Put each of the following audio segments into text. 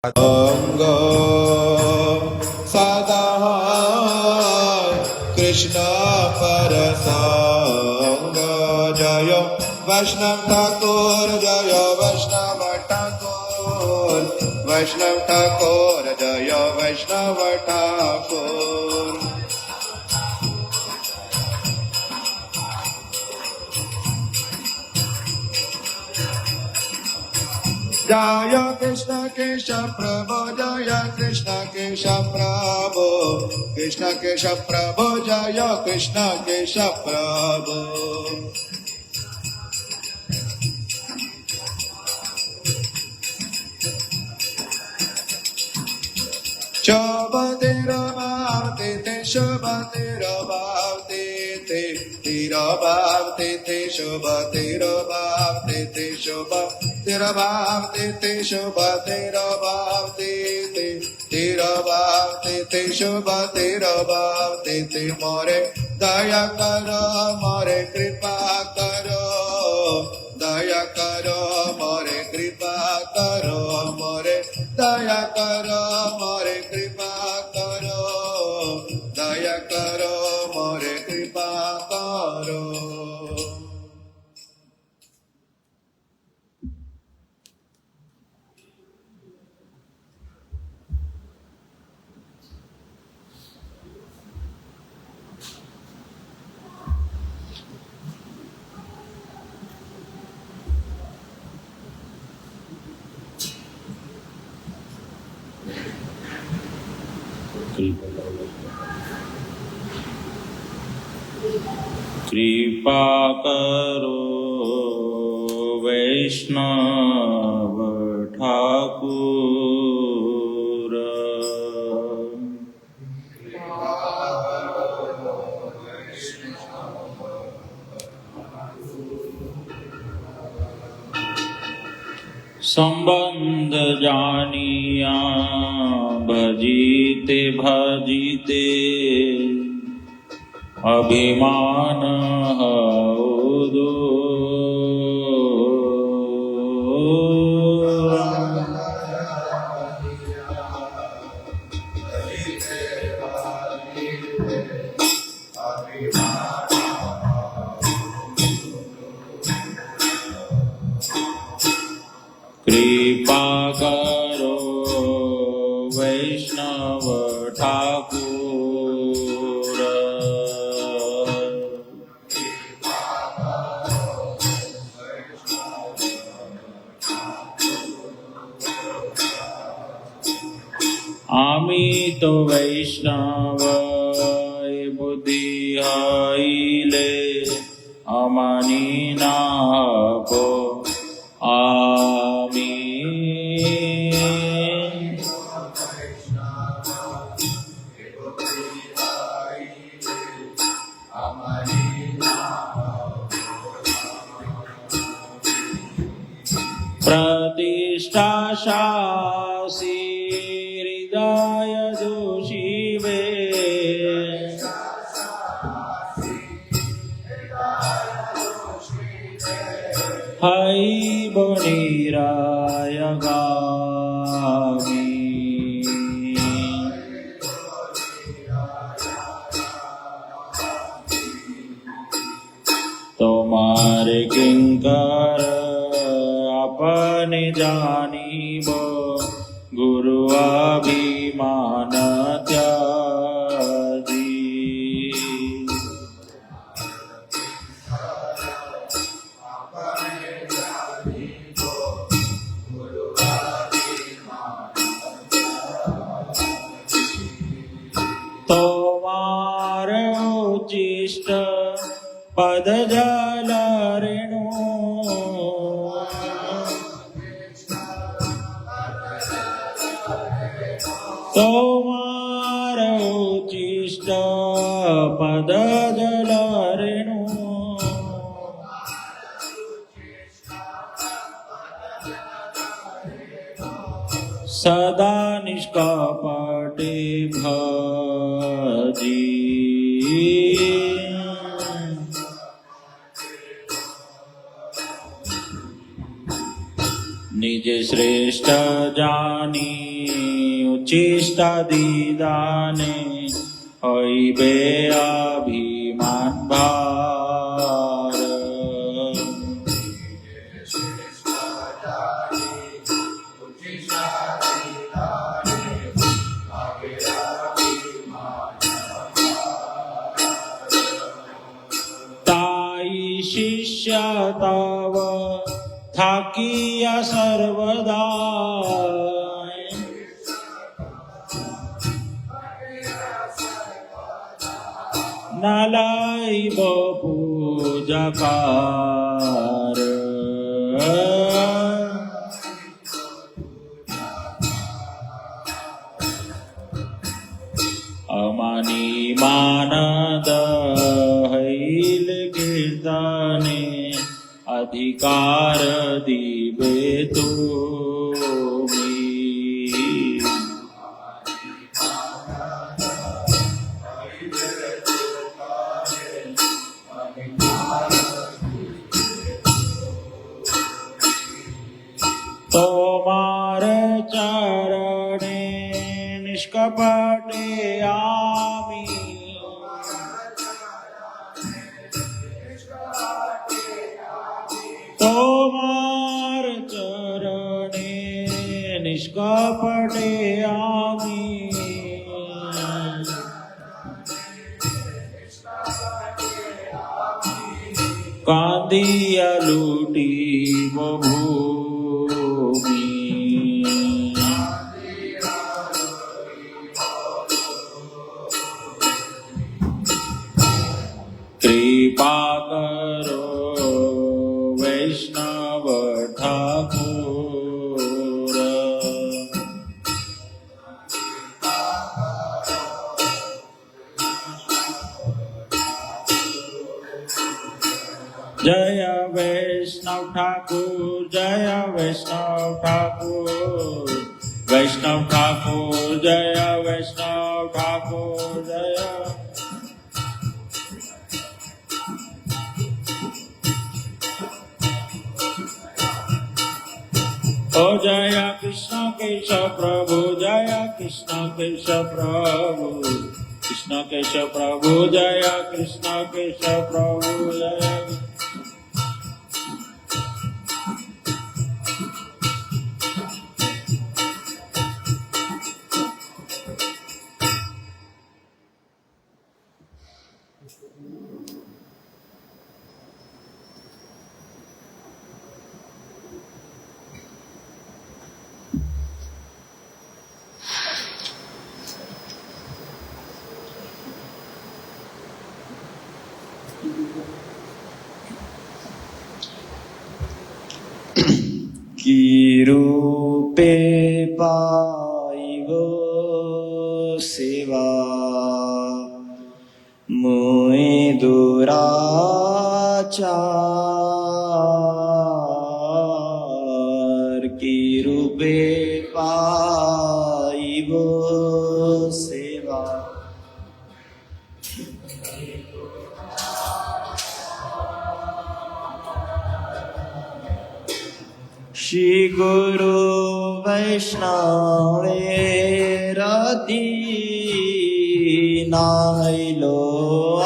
अंग सदा कृष्ण परसंग। जय वैष्णव ठाकुर, जय वैष्णव ठाकुर, वैष्णव ठाकुर, जय वैष्णव ठाकुर। जय कृष्ण केशव प्रभु, जय कृष्ण केशव प्रभु, कृष्ण केशव प्रभु, जय कृष्ण केशव प्रभु। शोभते ते शोभते रवाते ते तिरवाते ते शोभते रवाते ते शोभते रवाते ते शोभते रवाते ते तिरवाते ते शोभते रवाते ते। मोरे दया करो, मोरे कृपा करो, दया करो, मोरे कृपा करो, मोरे दया करो, मोरे कृपा करो, दया करो, मोरे कृपा करो। कृपा करो वैष्णव ठाकुर, संबंध जानिया भजीते भजीते, अभिमान हउदो। कृपा करो वैष्णव ठाकुर, आमी तो वैष्णव बुद्धि हईले, अमानी नाको आमी। प्रतिष्ठा शासी हृदय दोषीवे, हई बनिराय गामी। तुम्हारे किंकर अपने जानिब, गुरु अभिमान त्याजी। तुम्हारे उचिष्ट पद जल रेणु, तुम्हारे उचिष्ट पद जल रेणु, सदा निष्कपटे भजी। निज निज श्रेष्ठ जानी उच्चिष्टादि दाने हईबे अभिमान भार ताई शिष्य तव थाकिया सर्वदा नालाइब पूजाकार अमानी मानद हैल कीर्तने अधिकार दिबे तुम्ही तोमार चरणे निष्कपटे आमी तोमार चरणे निष्कपटे आमी कांदिया लूटी भूमि कृपा करो वैष्णव ठाकुर जय वैष्णव ठाकुर जय वैष्णव ठाकुर वैष्णव ठाकुर जय वैष्णव ठाकुर जय ओ जय कृष्ण केशव प्रभु जय कृष्ण केशव प्रभु कृष्ण केशव प्रभु जय कृष्ण केशव प्रभु जय की रूपे पाइबो सेवा मुई दुराचार की रूपे पाइबो सेवा श्री गुरु वैष्णवेर दीनाइलो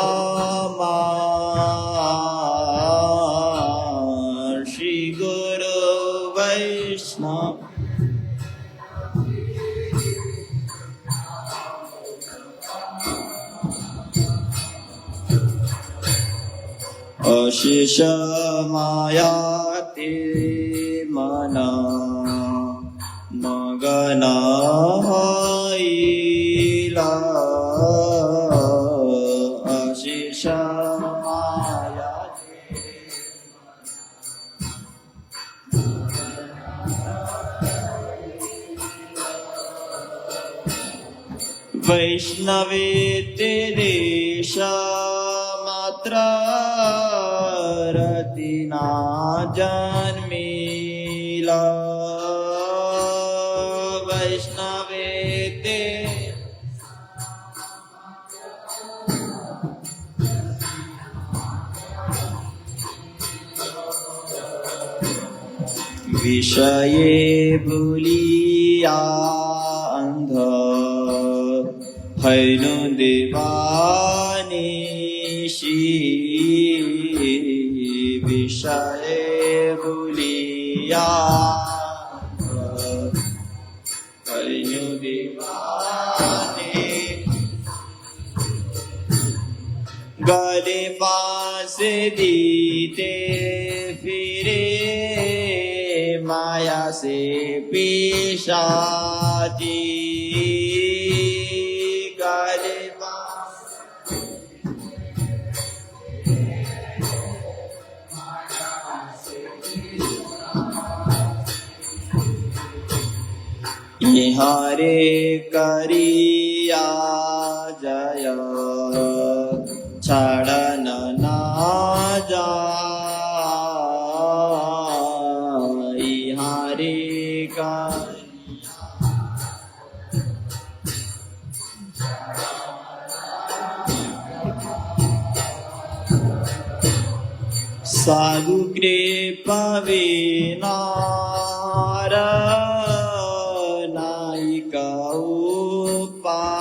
आमार श्री गुरु वैष्णव अशेष मायाते मना मगन हईला अशेष मायाते वैष्णवे तेरे मात्र रतिना जन्मीला वैष्णवे ते વિષયે ભૂલિયા અંધ હૈનું દેવાનિશી વિષયે ભૂલિયા હૈનું દેવાની गले पास दीते फिरे माया से पेशाती गले पास इहारे करिया जय छाड़न ना जाई हारे का साधु कृपा विनार नायिका उपाय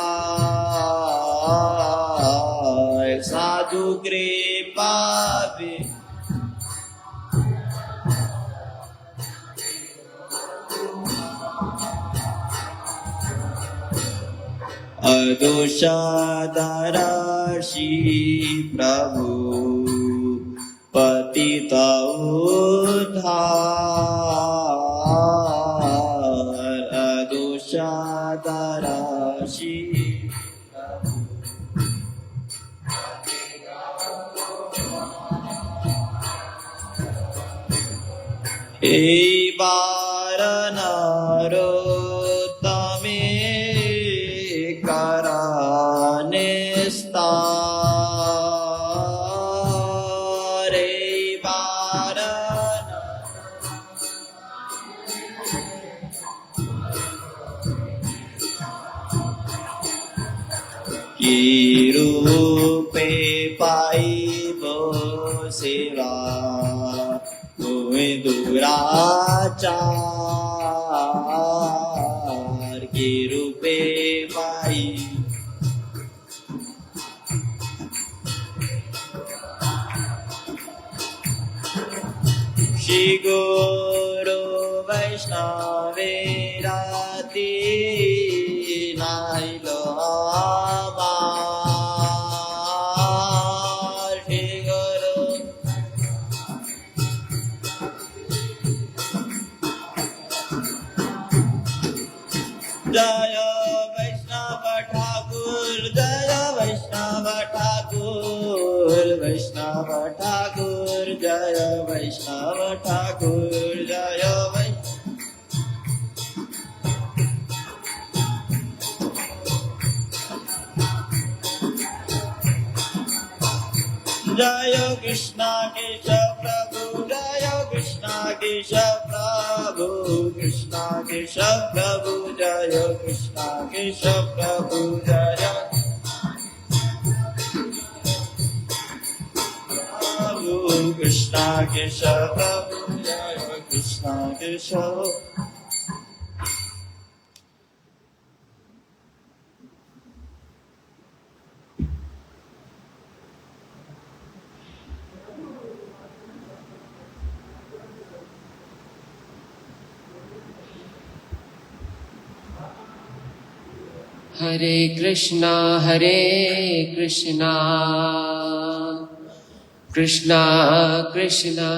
साधु कृपा अदोषादराशि प्रभु पतिता उद्धार अदोषादराशि ए बार नरोत्तमे करानिस्तार ए बार की रूपे पाइबो सेवा दुराचार के रूपे पाई श्री गुरु वैष्णवे राती नाइलो आमार श्री गुरु जय वैष्णव ठाकुर जय वैष्णव ठाकुर वैष्णव ठाकुर जय वैष्णव ठाकुर जय जय कृष्णा केशव प्रभु जय कृष्णा केशव प्रभु कृष्णा केशव प्रभु जय कृष्णा केशव प्रभु जय प्रभु कृष्णा केशव प्रभु जय कृष्णा केशव हरे कृष्णा कृष्णा कृष्णा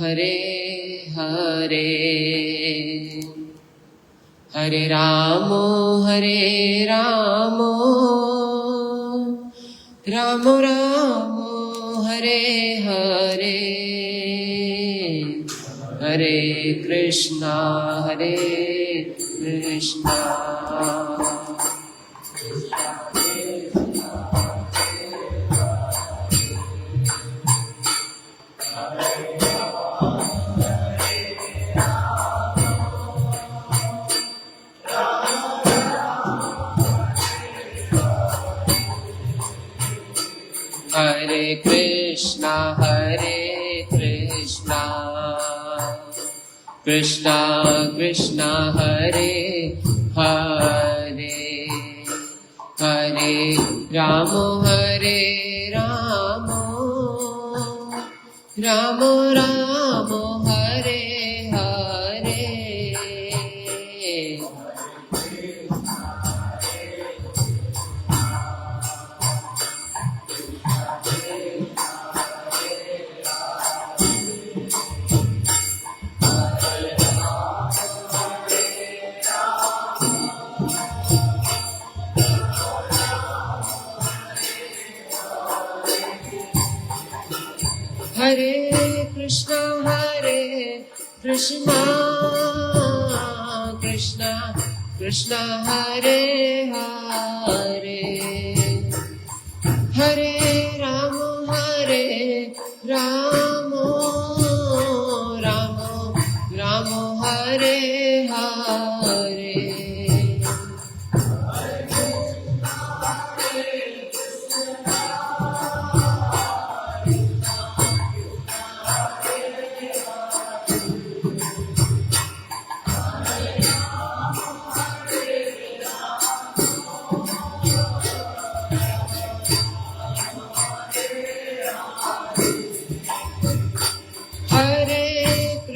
हरे हरे हरे राम राम राम हरे हरे हरे कृष्णा हरे Krishna Krishna Krishna Hare Hare Hare Rama Hare Rama Rama Rama Hare Hare Hare Krishna Krishna Krishna Krishna Hare Hare Hare Rama Rama Rama Hare Hare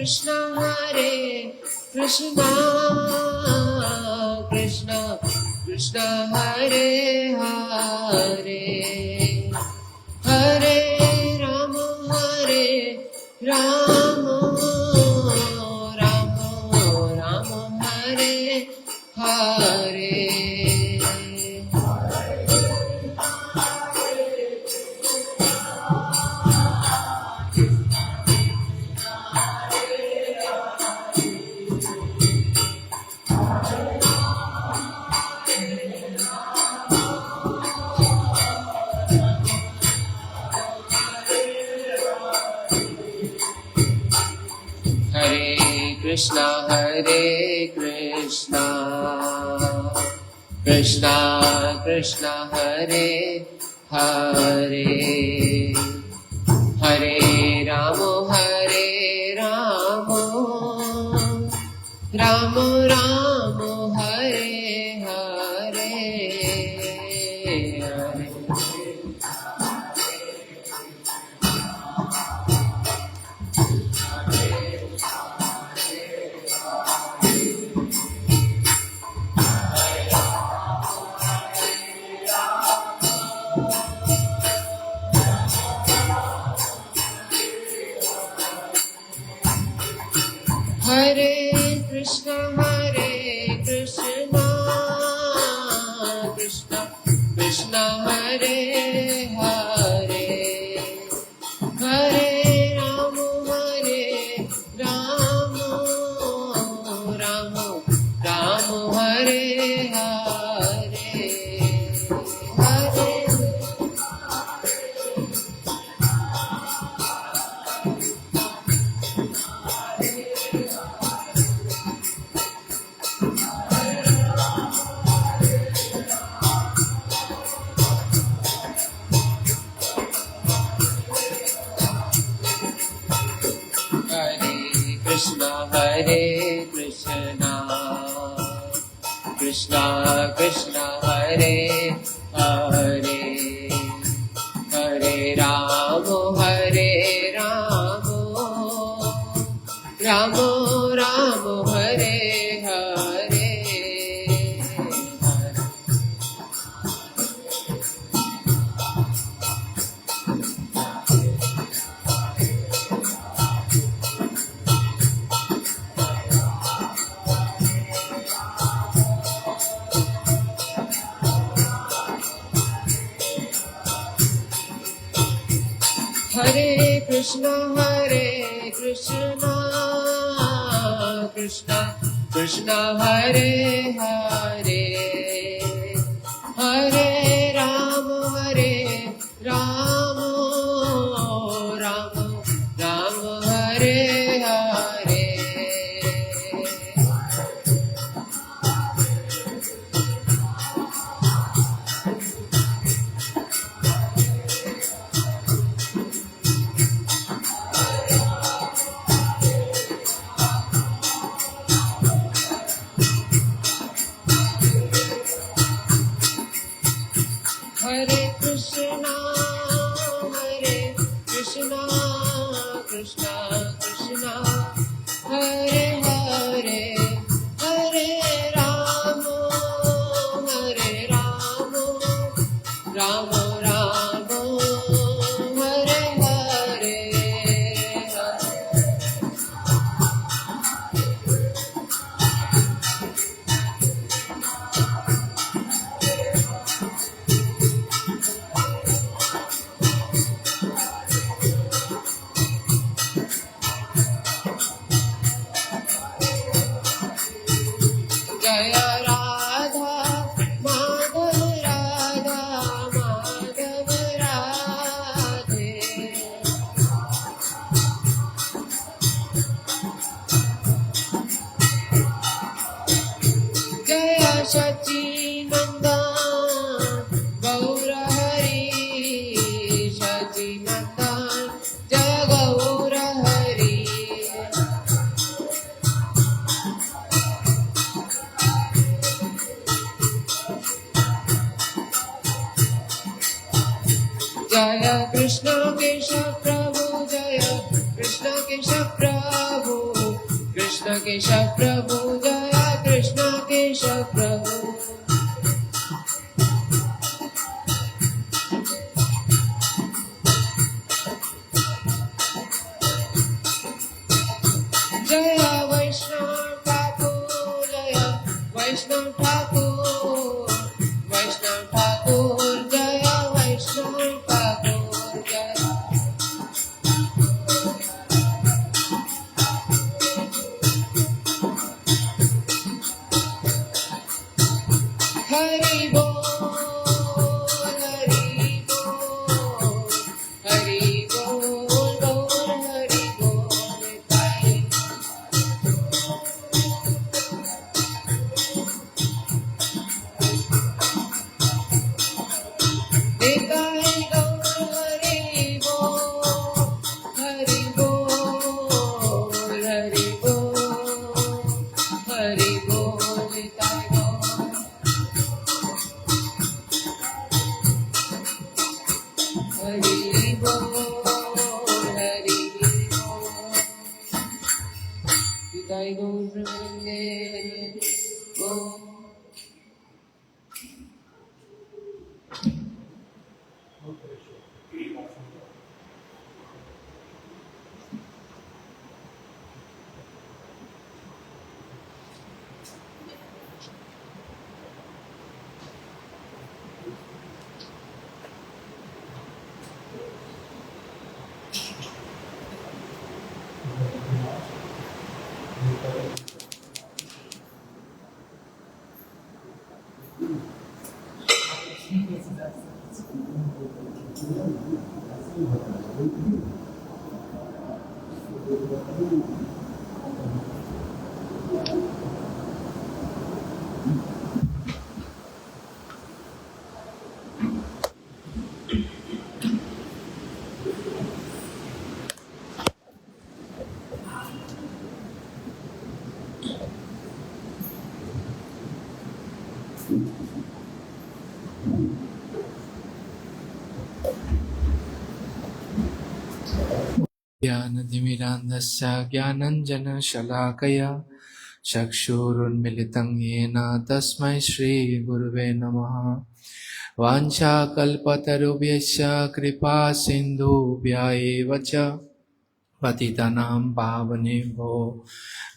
Krishna Krishna Krishna Krishna Hare Hare Hare Rama Rama Rama Hare Hare Krishna Krishna Krishna Hare Hare Hare Rama Rama Rama Hare Hare Hare Krishna Krishna Krishna Hare Hare Hare Rama Rama Rama Hare Hare Krishna Krishna Krishna Hare Hare Hare Rama Rama Rama Hare Hare Hare Krishna Krishna Krishna Hare Hare Hare Rama Rama Rama Hare Hare Hare Krishna, Krishna Krishna, Hare Hare, Hare Rama, Rama Rama, Hare Hare. Jaya Radha Madhav, Radha Madhav Radhe. Jaya Sachidanand Gaura Hari, Sachidanand Jaya Gaura Hari. Jaya Krishna Kesha Prabhu, Jaya Krishna Kesha Prabhu, Krishna Kesha Prabhu, Jaya Krishna Kesha Prabhu. Jaya Vaishnav Thakur, Jaya Vaishnav Thakur, Vaishnav Thakur, Jaya Vaishnav Thakur, Jaya. Hari Bol, Hari Bol, Hari Bol, Bol, Hari Bol, Nitai. Nitai Gaur Hari Bol, Hari Bol, Hari Bol, Hari Bol, Nitai Gaur. Hari Bol, Hari Bol. Nitai Gaur Premanande. Om. ज्ञानतिमिरान्धस्य ज्ञानञ्जनशलाकया चक्षुरुन्मिलितं येन तस्मै श्रीगुरुवे नमः। वाञ्छाकल्पतरुभ्यश्च कृपासिन्धुभ्य एव च पतितानां पावनेभ्यो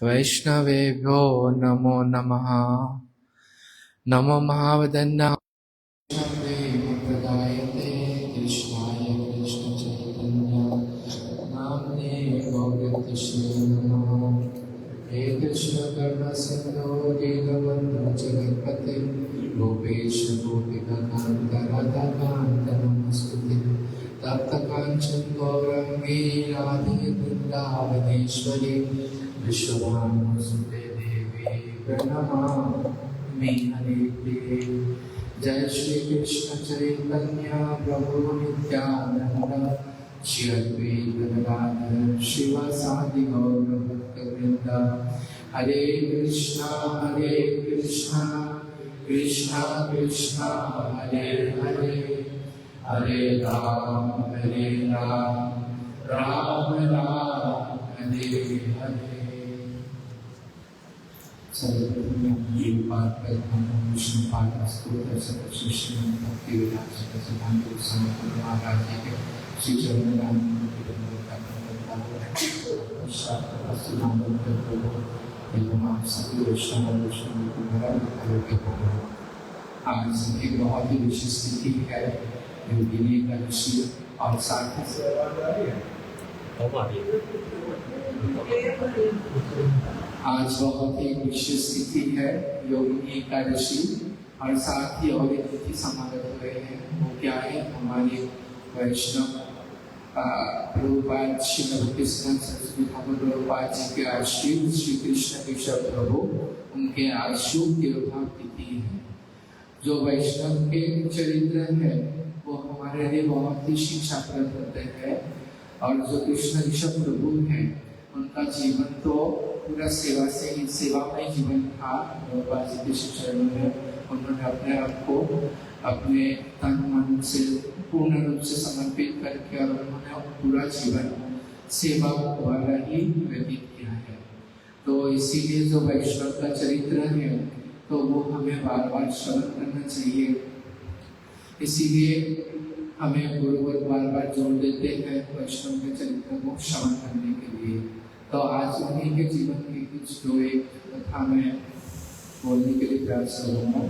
वैष्णवेभ्यो नमो नमः। नमो महावदन्नाय प्रदायते कृष्णाय कृष्णचैतन्य नाम्ने गौरकृष्णे नमः। हे कृष्ण करुणा सिन्धो दीनबन्धो जगत्पते गोपेश गोपिकान्त राधाकान्त नमस्ते। तप्त काञ्चन गौराङ्गी राधे वृन्दावनेश्वरी विश्वभानुसुते देवी प्रणमामि हरिप्रिये। जय श्री कृष्ण चैतन्य प्रभु नित्यानंद श्री अद्वैत गदाधर शिवासादि गौर भक्तवृंद। हरे कृष्णा कृष्णा कृष्णा हरे हरे हरे राम राम राम हरे हरे। सर्वप्रथम ये पाठ करता हूँ विष्णु पाठ स्तोत्र श्री श्रीमद् भक्ति विलास सिद्धांत गोस्वामी महाराज जी के श्री चरण राम आज एक बहुत ही विशेष तिथि है योगिनी एकादशी और साथ ही आज बहुत ही विशेष तिथि है योगिनी एकादशी और साथ ही और एक तिथि समागत हुए हैं। वो क्या है? हमारे वैष्णव प्रभुपाद श्री भक्तिसिद्धांत सरस्वती ठाकुर प्रभुपाद जी के आश्रित श्री कृष्ण केशव प्रभु उनके आशु तिरुभाव तिथि है। जो वैष्णव के चरित्र है वो हमारे लिए बहुत ही शिक्षाप्रद होते हैं और जो कृष्ण केशव प्रभु है उनका जीवन तो पूरा सेवामय जीवन था। प्रभुपाद जी के चरणों में उन्होंने अपने आप को अपने तन मन से पूर्ण रूप से समर्पित करके और उन्होंने पूरा जीवन सेवा द्वारा ही व्यतीत किया है। तो इसीलिए जो वैष्णव का चरित्र है तो वो हमें बार बार श्रवण करना चाहिए। इसीलिए हमें गुरुवर बार बार जोड़ देते हैं वैष्णव के चरित्र को श्रवण करने के लिए। तो आज उन्हीं के जीवन की कुछ जो एक कथा मैं बोलने के लिए प्रयास करूँगा।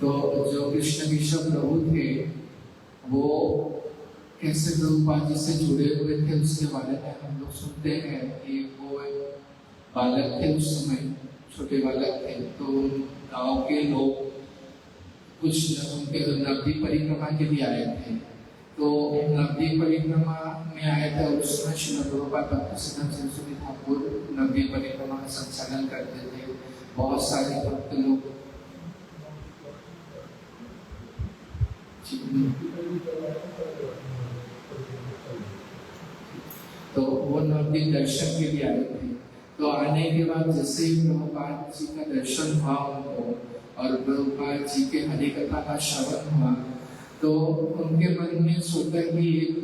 तो जो कृष्ण केशव प्रभु थे वो कैसे प्रभुपाद जी से जुड़े हुए थे उसके बारे में हम लोग सुनते हैं कि वो बालक थे, उस समय छोटे बालक थे। तो गांव के लोग कुछ उनके नवद्वीप परिक्रमा के लिए आए थे। तो नवद्वीप परिक्रमा में आए थे और उस समय श्री प्रभुपाद भक्तिसिद्धांत सरस्वती ठाकुर नवद्वीप परिक्रमा का संचालन करते थे। बहुत सारे भक्त लोग तो वो नवद्वीप दर्शन के लिए आए थे। तो आने के बाद जैसे ही प्रभुपाद जी का दर्शन हुआ उनको और प्रभुपाद जी के हरि कथा का श्रवण हुआ तो उनके मन में स्वतः ही एक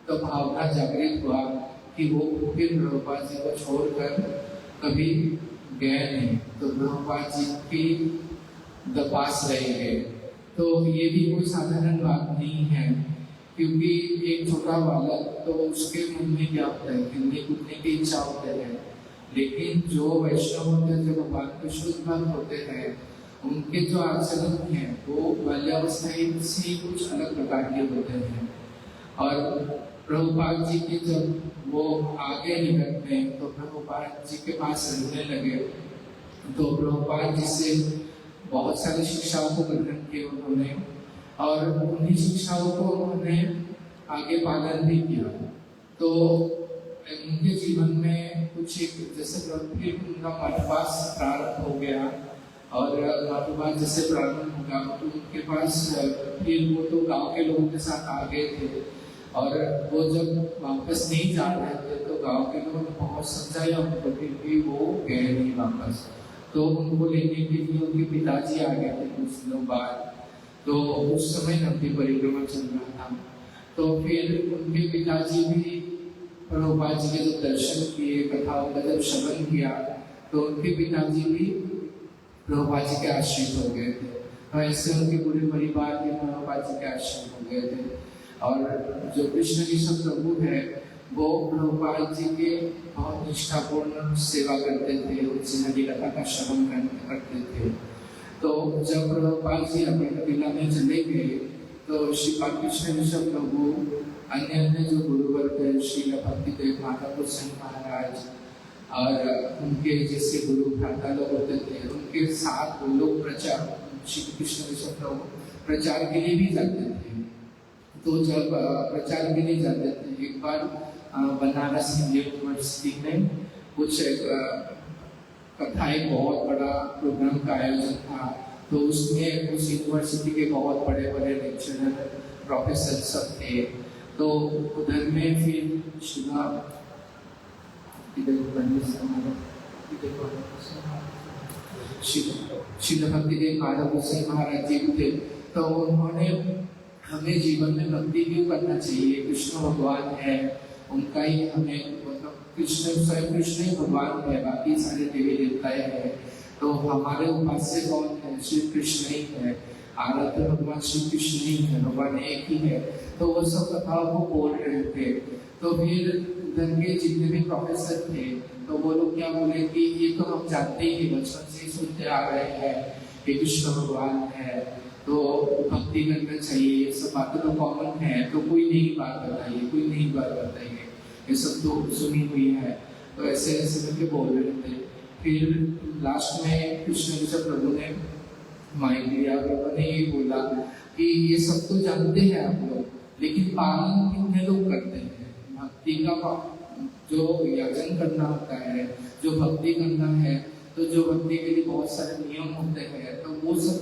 तो भावना जागृत हुआ कि वो फिर प्रभुपाद जी को छोड़कर कभी गए नहीं, तो प्रभुपाद जी की पास रहेंगे। तो ये भी कोई साधारण बात नहीं है, क्योंकि एक छोटा बालक तो उसके मन में क्या होता है, खेलने कूदने की इच्छा होती है। लेकिन जो वैष्णव होते हैं, जो भगवान के शुद्ध भक्त होते हैं, उनके जो आचरण है वो बाल्यावस्था से कुछ अलग प्रकार के होते हैं। और प्रभुपाद जी के जब वो आगे निकट में तो प्रभुपाद जी के पास रहने लगे तो प्रभुपाद जी से बहुत सारी शिक्षाओं को ग्रहण किया उन्होंने और उन्हीं शिक्षाओं को उन्होंने आगे पालन भी किया। तो उनके जीवन में कुछ एक जैसे फिर उनका मठवास प्रारंभ हो गया और मठवास जैसे प्रारंभ होगा तो उनके पास फिर वो तो गांव के लोगों के साथ आ गए थे और वो जब वापस नहीं जा रहे थे तो गांव के लोगों ने बहुत समझाया उनको, फिर भी वो गए नहीं वापस। तो उनको लेने के लिए उनके पिताजी आ गए थे कुछ दिनों बाद। तो उस समय नवद्वीप परिक्रमा चल रहा था। तो फिर उनके पिताजी भी प्रभुपाद जी के जब दर्शन किए, कथाओं का जब श्रवण किया तो उनके पिताजी भी प्रभुपाद जी के आश्रित हो गए थे। तो ऐसे उनके पूरे परिवार के प्रभुपाद जी के आश्रित हो गए थे। और जो कृष्ण केशव प्रभु है वो प्रभुपाद जी के बहुत निष्ठापूर्ण सेवा करते थे, उनसे हरि कथा का श्रवण करते थे। तो जब प्रभुपाद जी अपने कबीला में चले गए तो श्रीपाद कृष्ण केशव प्रभु अन्य जो गुरुवर थे श्री भक्तिदेव माता गोसाई महाराज और उनके जैसे गुरु भ्राता लोग होते थे उनके साथ वो लोग प्रचार श्री कृष्ण केशव प्रभु प्रचार के लिए भी जाते थे। तो जब प्रचार के लिए जाते थे एक बार बनारस हिंदू यूनिवर्सिटी में कुछ कथा एक बहुत बड़ा प्रोग्राम का आयोजन था। तो उसमें उस यूनिवर्सिटी के बहुत बड़े बड़े लेक्चरर प्रोफेसर सब थे। तो उधर में फिर शिवा शिल भक्तिदेव महाराज गोसाई महाराज जी थे, तो उन्होंने हमें जीवन में भक्ति क्यों करना चाहिए, कृष्ण भगवान है, उनका ही हमें मतलब कृष्ण स्वयं कृष्ण ही भगवान है, बाकी सारे देवी देवताएं हैं, तो हमारे उपास्य कौन है, श्री कृष्ण ही है, आराध्य भगवान श्री कृष्ण ही है, भगवान एक ही है। तो वो सब कथाओं को बोल रहे थे। तो फिर उधर के जितने भी प्रोफेसर थे तो वो लोग क्या बोले कि ये तो हम जानते ही बचपन से ही सुनते आ रहे हैं कि कृष्ण भगवान है, तो भक्ति करना चाहिए, ये सब बातें तो कॉमन है, तो कोई नई बात बताइए, कोई नई बात बताइए, ये सब तो सुनी हुई है। तो ऐसे ऐसे करके बोल रहे थे। फिर लास्ट में कृष्ण विजय प्रभु ने माइक लिया, प्रभु ने ये बोला कि ये सब तो जानते हैं आप लोग, लेकिन पालन कितने लोग करते हैं? भक्ति का जो याचन करना होता है, जो भक्ति करना है, तो जो भक्ति के लिए बहुत सारे नियम होते हैं, तो वो सब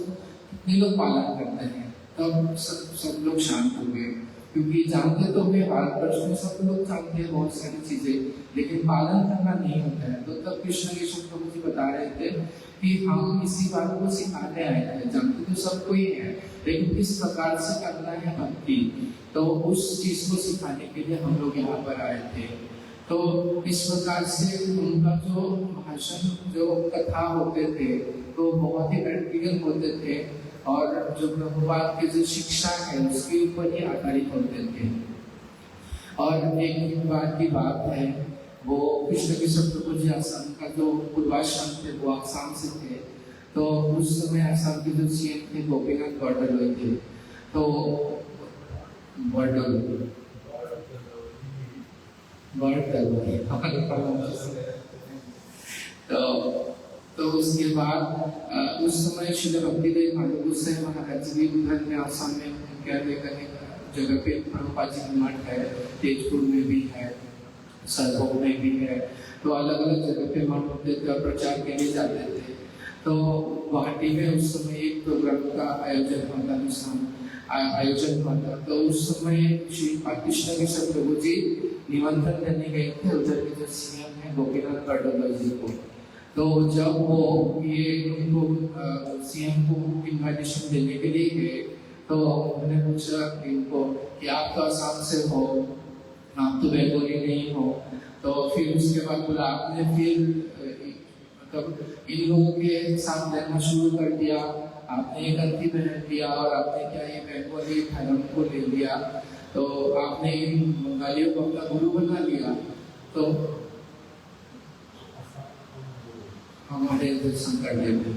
कितने लोग पालन करते हैं? तब सब लोग शांत हो गए, क्योंकि जानते तो वे भारतवर्ष में सब लोग जानते हैं बहुत सारी चीजें, लेकिन पालन करना नहीं होता है। तो तब कृष्ण के प्रभु जी बता रहे थे कि हम इसी बात को सिखाने आए थे, जानते तो सब कोई है, लेकिन किस प्रकार से करना है भक्ति, तो उस चीज को सिखाने के लिए हम लोग यहाँ पर आए थे। तो इस प्रकार से उनका जो भाषण, जो कथा होते थे, तो बहुत ही प्रैक्टिकल होते थे, और जो प्रभुपाद की जो शिक्षा है उसके ऊपर ही आधारित होते थे। और एक बार की बात है, वो कृष्ण किशोर प्रभु जी आसाम का जो पूर्वाश्रम थे वो आसाम से थे, तो उस समय आसाम के जो सीएम थे गोपीनाथ बरदलोई थे, तो तो उसके बाद उस समय श्री भक्तिदेव गोसाई महाराज जी उधर में आसाम में क्या जगह पे प्रभुपाद जी का मठ है, तेजपुर में भी है, सरभोग में भी है, तो अलग अलग जगह पे मठ होते थे और प्रचार के लिए जाते थे। तो गुवाहाटी में उस समय एक प्रोग्राम का आयोजन हुआ था, तो उस समय श्री कृष्ण किशोर प्रभु जी निमंत्रण देने गए थे उधर के जो सीएम है गोपीनाथ बरदलोई जी को। तो जब वो ये उनको सीएम को इन्विटेशन देने के लिए गए, तो उन्होंने पूछा इनको कि आप तो आसाम से हो, आप तो बेंगोली नहीं हो, तो फिर उसके बाद बोला आपने फिर मतलब इन लोगों के साथ रहना शुरू कर दिया, आपने एक अंति पहन लिया और आपने क्या ये बेंगोली धर्म को ले लिया, तो आपने इन बंगालियों को अपना गुरु बना लिया। तो हमारे दर्शन कर लेते,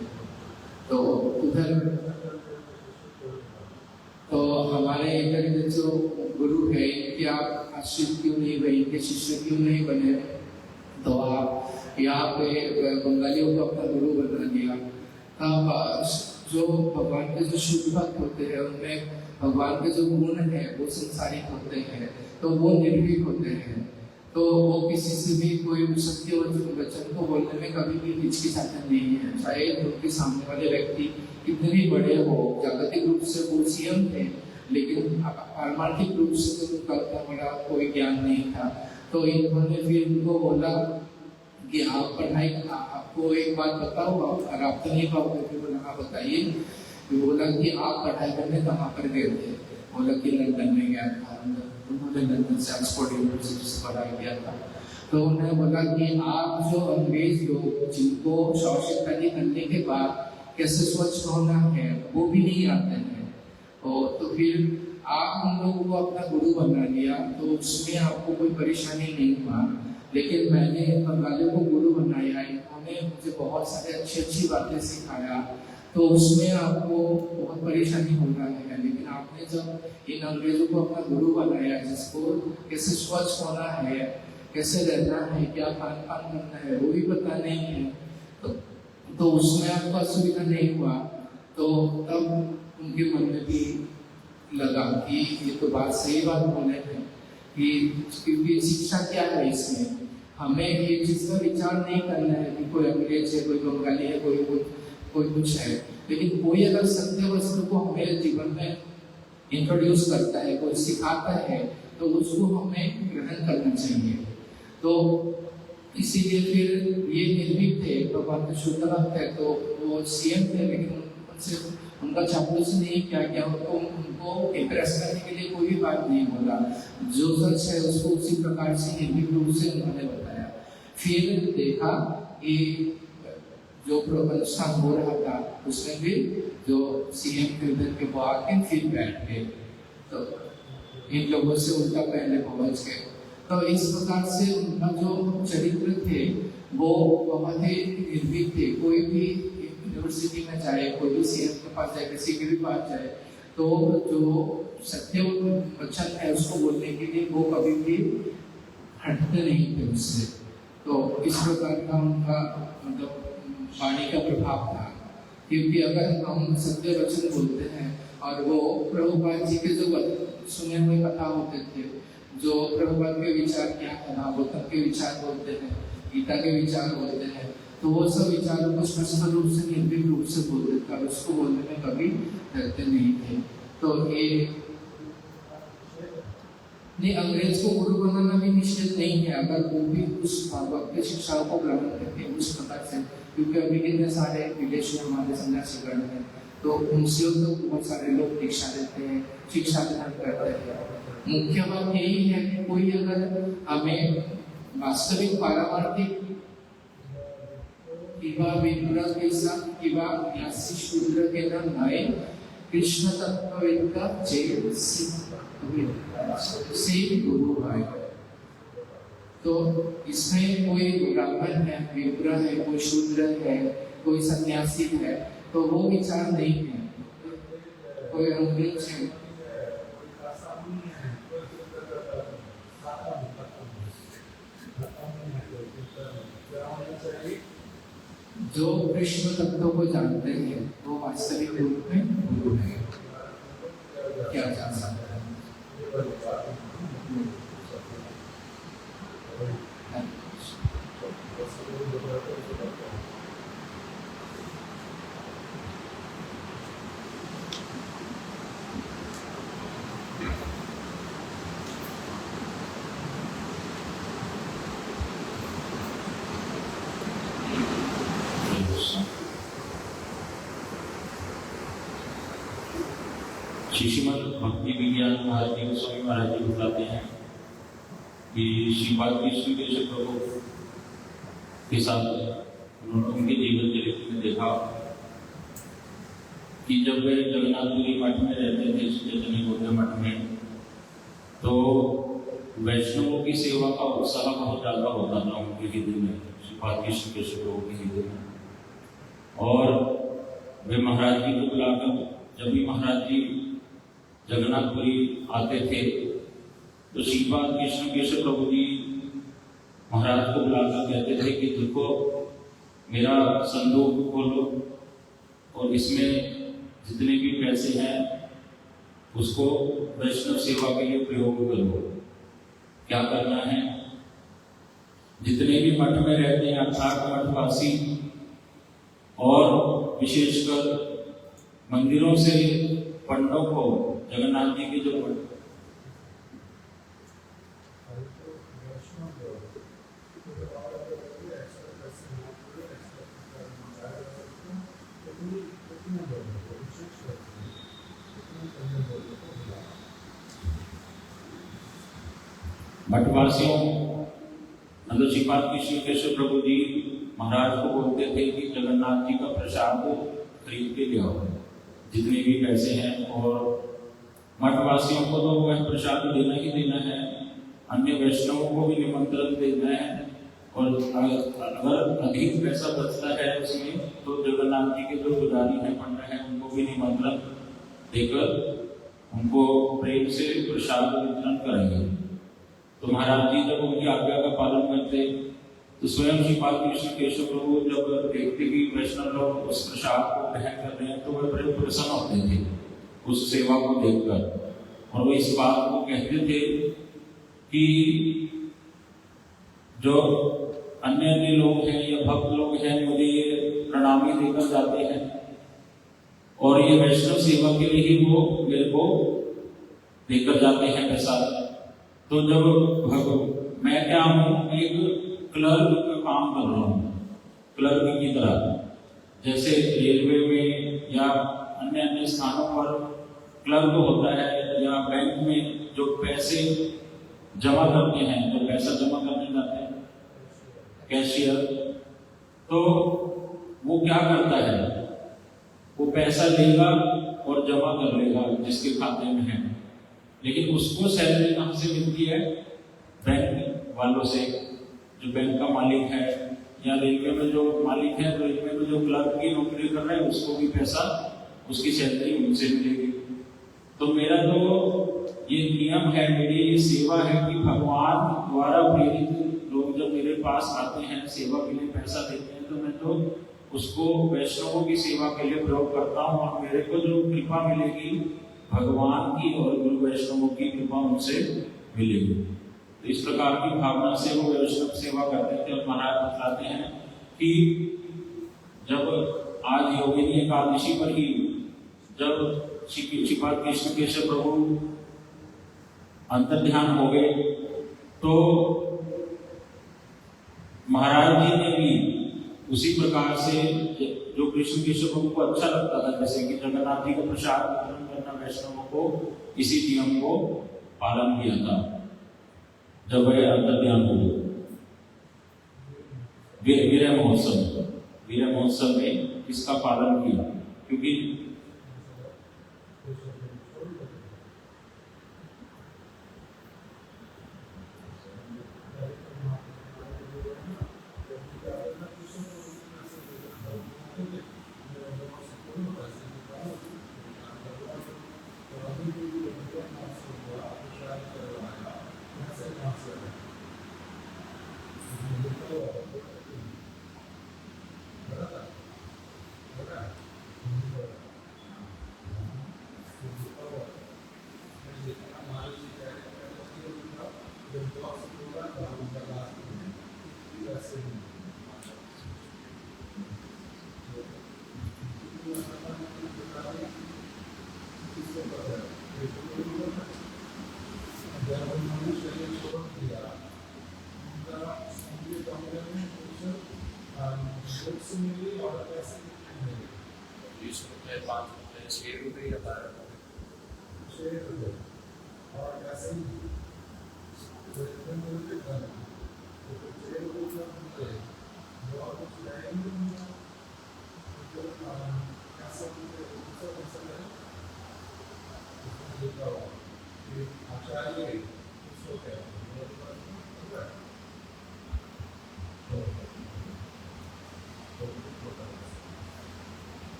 तो उधर तो हमारे इधर जो गुरु है इनके आप आश्रित क्यों नहीं बने, इनके शिष्य क्यों नहीं बने, तो आप यहाँ पे बंगालियों को अपना गुरु बना दिया। तब जो भगवान के जो शुद्ध भक्त होते हैं उनमें भगवान के जो गुण है वो संसारिक होते हैं, तो वो निर्भीक होते हैं, तो वो किसी से भी कोई सत्य वचन को बोलने में कभी भी हिचकिचाते नहीं है, चाहे उनके सामने वाले व्यक्ति कितने भी बड़े हो। जागतिक रूप से वो सीएम थे, लेकिन पारमार्थिक रूप से तो उनका उतना बड़ा कोई ज्ञान नहीं था। तो इन्होंने फिर उनको बोला कि आप पढ़ाई, आपको एक बात बताओ, अगर आप तो नहीं पाओगे फिर बोला हाँ बताइए। बोला कि आप पढ़ाई करने कहाँ पर गए थे, बोला कि लंदन में गया था, उन्होंने लंदन से ऑक्सफोर्ड यूनिवर्सिटी से पढ़ाई किया था। तो उन्होंने बोला कि आप जो अंग्रेज लोग जिनको शौच इत्यादि करने के बाद कैसे स्वच्छ होना है वो भी नहीं आते हैं, तो फिर आप उन लोगों को अपना गुरु बना लिया, तो उसमें आपको कोई परेशानी नहीं हुआ, लेकिन मैंने बंगालियों को गुरु बनाया, इन्होंने मुझे बहुत सारे अच्छी बातें सिखाया, तो उसमें आपको बहुत परेशानी हो रहा है। लेकिन आपने जब इन अंग्रेजों को अपना गुरु बनाया, जिसको कैसे स्वच्छ होना है, कैसे रहना है, क्या खान पान करना है वो भी पता नहीं है, तो उसमें आपको असुविधा नहीं हुआ। तो तब उनके मन में भी लगा कि ये तो बात सही बात बोले हैं कि क्योंकि शिक्षा क्या है इसमें, हमें ये चीज का विचार नहीं करना है कि कोई अंग्रेज है, कोई बंगाली है, कोई कुछ है, लेकिन कोई अगर सत्य वस्तु को हमें जीवन में इंट्रोड्यूस करता है, कोई सिखाता है, तो उसको हमें ग्रहण करना चाहिए। तो इसीलिए फिर ये निर्भीक थे, भगवान के शुद्ध भक्त थे, तो वो सीएम थे, लेकिन उनसे उनका चापलूसी नहीं किया गया, उनको इम्प्रेस करने के लिए कोई भी बात नहीं बोला, जो सच है उसको उसी प्रकार से निर्भीक रूप से उन्होंने बताया। फिर देखा कि जो अनुष्ठान हो रहा था उसमें भी जो सीएम थे उधर के वो आके फिर बैठ गए, तो इन लोगों से उल्टा पहले पहुंच गए। तो इस प्रकार से उनका जो चरित्र थे वो बहुत ही निर्भीक थे। कोई भी यूनिवर्सिटी में जाए, कोई भी सीएम के पास जाए, किसी के भी पास जाए, तो जो सत्य वचन है उसको बोलने के लिए वो कभी भी हटते नहीं थे उससे। तो इस प्रकार का उनका मतलब वाणी का प्रभाव था, क्योंकि अगर हम सत्य वचन बोलते हैं और वो प्रभुपाद जी के जो सुने हुए कथा होते थे, जो प्रभुपाद के विचार क्या है, भागवतम के विचार बोलते हैं, गीता के विचार बोलते हैं, तो वो सब विचारों को स्पष्ट रूप से निर्भीक रूप से बोलते थे, उसको बोलने में कभी डरते नहीं थे। तो ये नहीं, अंग्रेज को गुरु बनाना भी निश्चित नहीं है, अगर वो भी उस भागवत की शिक्षाओं को ग्रहण करते हैं उस प्रकार से, क्योंकि अभी कितने सारे विदेशी हमारे सन्यासीगण हैं, तो उनसे तो बहुत सारे लोग दीक्षा देते हैं, शिक्षा ग्रहण करते हैं। मुख्य बात यही है कि कोई अगर हमें वास्तविक पारमार्थिक किंवा विप्र के साथ किंवा ज्ञासी शूद्र के नाम नए कृष्ण तत्ववेद का जे से गुरु है, तो इसमें कोई ब्राह्मण है, विप्र है, कोई शूद्र है, कोई सन्यासी है, तो वो विचार नहीं है, कोई अंग्रेज है। जो कृष्ण तत्व को जानते हैं वो वास्तविक रूप में गुरु है। क्या जान सकता है? श्रीमद् भक्ति विज्ञान भारती गोस्वामी महाराज जी बताते हैं कि श्रीपाद कृष्ण केशव प्रभु के साथ उनके जीवन चरित्र में देखा कि जब वे जगन्नाथपुरी मठ में रहते थे, चैतन्य गौड़ मठ में, तो वैष्णवों की सेवा का उत्साह बहुत ज़्यादा होता था उनके हृदय में, श्रीपाद कृष्ण केशव प्रभु के हृदय में। और वे महाराज जी को बुलाकर, जब भी महाराज जी जगन्नाथपुरी आते थे तो श्रीपाद कृष्ण केशव प्रभु जी महाराज को बुलाकर कहते थे कि देखो मेरा संदूक खोलो और इसमें जितने भी पैसे हैं उसको वैष्णव सेवा के लिए प्रयोग करो। क्या करना है? जितने भी मठ में रहते हैं अर्थात मठवासी और विशेषकर मंदिरों से पंडों को, जगन्नाथ जी के जो मठवासियों मतलब श्रीपाद कृष्ण केशव प्रभु जी महाराज को बोलते थे कि जगन्नाथ जी का प्रसाद खरीद के ले आओ, जितने भी पैसे हैं, और मठवासियों को तो वह प्रसाद देना ही देना है, अन्य वैष्णवों को भी निमंत्रण देना है, और अगर अधिक पैसा बचता है उसमें तो जगन्नाथ जी के जो पुजारी हैं, पंडित हैं, उनको भी निमंत्रण देकर उनको प्रेम से प्रसाद वितरण करेंगे। तो महाराज जी जब उनकी आज्ञा का पालन करते तो स्वयं श्रीपाद कृष्ण केशव प्रभु जब देखते कि वैष्णव लोग उस प्रसाद को ग्रहण कर रहे हैं तो वह बड़े प्रसन्न होते थे उस सेवा को देखकर, और वो इस बात को कहते थे कि जो अन्य अन्य लोग हैं या भक्त लोग हैं मुझे ये प्रणामी देकर जाते हैं और ये वैष्णव सेवा के लिए ही वो मेरे को देकर जाते हैं प्रसाद। तो जब मैं क्या हूँ, एक क्लर्क काम कर रहा हूँ क्लर्क की तरह। जैसे रेलवे में या अन्य अन्य स्थानों पर क्लर्क होता है, या बैंक में जो पैसे जमा करते हैं, जो पैसा जमा करने जाते हैं कैशियर, तो वो क्या करता है, वो पैसा लेगा और जमा कर लेगा जिसके खाते में है, लेकिन उसको सैलरी कहाँ से मिलती है? बैंक वालों से, जो बैंक का मालिक है, या रेलवे में जो मालिक है, रेलवे में जो क्लर्क की नौकरी कर रहे हैं उसको भी पैसा, उसकी सैलरी उनसे मिलेगी। तो मेरा तो ये नियम है, मेरी ये सेवा है कि भगवान द्वारा प्रेरित लोग जब मेरे पास आते हैं सेवा के लिए पैसा देते हैं, तो मैं तो उसको वैष्णवों की सेवा के लिए प्रयोग करता हूँ, और मेरे को जो कृपा मिलेगी भगवान की और गुरु वैष्णवों की कृपा उनसे मिलेगी। तो इस प्रकार की भावना से वो वैष्णव सेवा करते थे। और महाराज बताते हैं कि जब आज योगिनी एकादशी पर ही जब श्रीपाद कृष्ण केशव प्रभु अंतर ध्यान हो गए, तो महाराज जी ने भी उसी प्रकार से जो कृष्ण केशव प्रभु को अच्छा लगता था, जैसे कि जगन्नाथ जी का प्रसाद वितरण करना वैष्णवों को, इसी नियम को पालन किया था जब वह अंतर ध्यान हो गए। वीर महोत्सव में इसका पालन किया, क्योंकि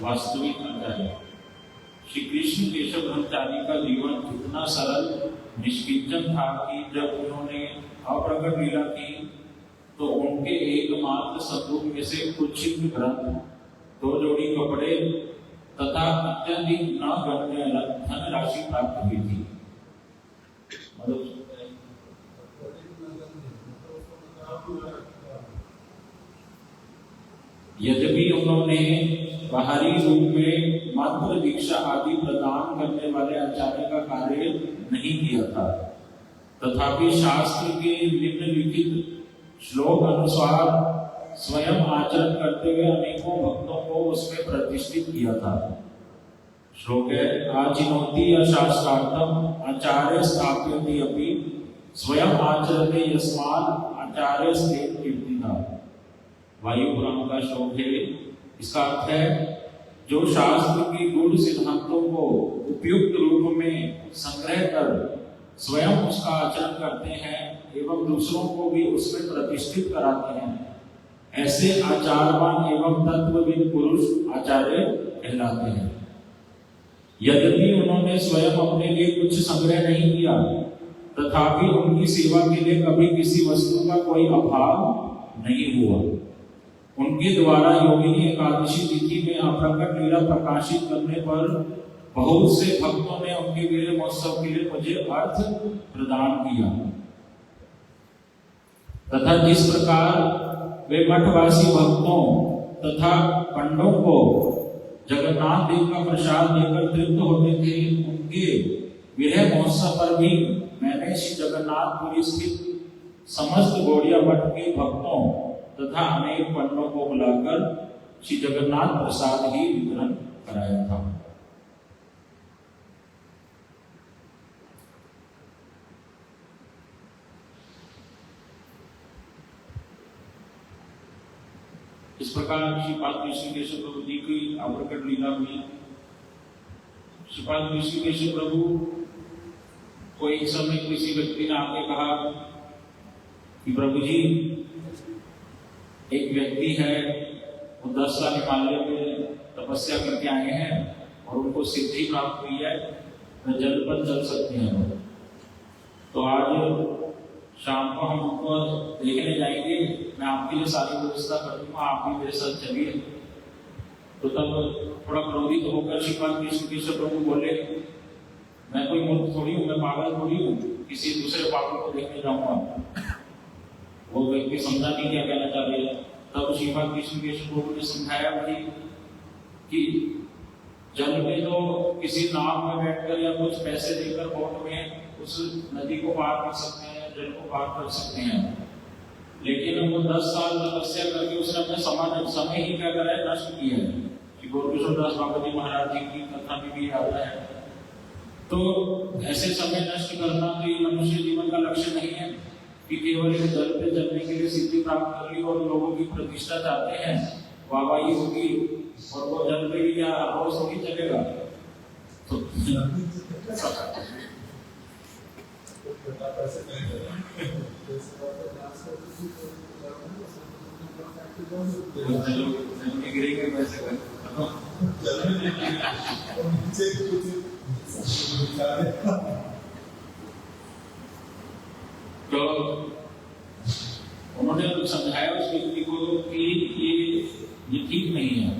वास्तविक आचार्य श्री कृष्ण केशव ब्रह्मचारी का जीवन इतना सरल निष्किंचन था कि जब उन्होंने अप्रकट लीला की तो उनके एकमात्र संदूक में से कुछ ग्रंथ, 2 जोड़ी कपड़े तथा अत्यधिक न गण्य धन राशि प्राप्त हुई थी। यद्यपि उन्होंने बाहरी रूप में मंत्र दीक्षा आदि प्रदान करने वाले आचार्य का कार्य नहीं किया था, तथापि शास्त्र के निम्नलिखित श्लोक अनुसार स्वयं आचरण करते हुए अनेकों भक्तों को उसमें प्रतिष्ठित किया था। श्लोक है, आचिनोति अशास्त्रार्थम आचार्य स्थाप्यति अपि स्वयं आचरते यस्मात् आचार्य स्तेन कीर्तिता। वायु पुराण का श्लोक है। इसका अर्थ है, जो शास्त्र की गुण सिद्धांतों को उपयुक्त रूप में संग्रह कर स्वयं उसका आचरण करते हैं एवं दूसरों को भी उसमें प्रतिष्ठित कराते हैं, ऐसे आचारवान एवं तत्वविद पुरुष आचार्य कहलाते हैं। यद्यपि उन्होंने स्वयं अपने लिए कुछ संग्रह नहीं किया, तथापि उनकी सेवा के लिए कभी किसी वस्तु का कोई अभाव नहीं हुआ। उनके द्वारा योगिनी एकादशी तिथि में अप्रकट लीला प्रकाशित करने पर बहुत से भक्तों ने उनके वीर महोत्सव के लिए मुझे अर्थ प्रदान किया, तथा जिस प्रकार वे मठवासी भक्तों तथा पंडों को जगन्नाथ देव का प्रसाद लेकर तृप्त होते थे। उनके विरह महोत्सव पर भी मैंने श्री जगन्नाथपुरी स्थित समस्त गौड़िया मठ के भक्तों तथा अनेक पंडों को बुलाकर श्री जगन्नाथ प्रसाद ही वितरण कराया था। इस प्रकार श्रीपाद कृष्ण केशव प्रभु जी की अप्रकट लीला हुई। श्रीपाद कृष्ण केशव प्रभु को एक समय किसी व्यक्ति ने आके कहा कि प्रभु जी, एक व्यक्ति है, वो 10 साल हिमालय में तपस्या करके आए हैं और उनको सिद्धि प्राप्त हुई है, वे जल पर चल सकते हैं। तो आज शाम को हम उनको देखने जाएंगे, मैं आपके लिए सारी व्यवस्था कर दूंगा, आप भी मेरे साथ चलिए। तो तब थोड़ा क्रोधित होकर श्रीपाद कृष्ण केशव प्रभु बोले, मैं कोई मूर्ख थोड़ी हूँ, मैं पागल थोड़ी हूँ, किसी दूसरे पागल को देखने जाऊंगा। वो व्यक्ति समझा नहीं क्या कहना चाह रहे हैं। तब श्रीपाद कृष्ण केशव प्रभु ने समझाया भाई कि जल में तो किसी नाव में बैठकर या कुछ पैसे देकर बोट में उस नदी को पार कर सकते हैं, जल को पार कर सकते हैं, लेकिन वो 10 साल तपस्या करके उसने अपने समय ही क्या करा है, नष्ट किया है। श्री गौरकिशोर दास बाबा जी महाराज जी की कथा में भी आता है। तो ऐसे समय नष्ट करना तो ये मनुष्य जीवन का लक्ष्य नहीं है कि केवल एक जल पे चलने के लिए सिद्धि प्राप्त कर ली और लोगों की प्रतिष्ठा चाहते हैं, वाहवाही होगी और वो जल पे भी क्या रोज थोड़ी चलेगा। तो तो उन्होंने समझाया उस व्यक्ति को कि ये ठीक नहीं है।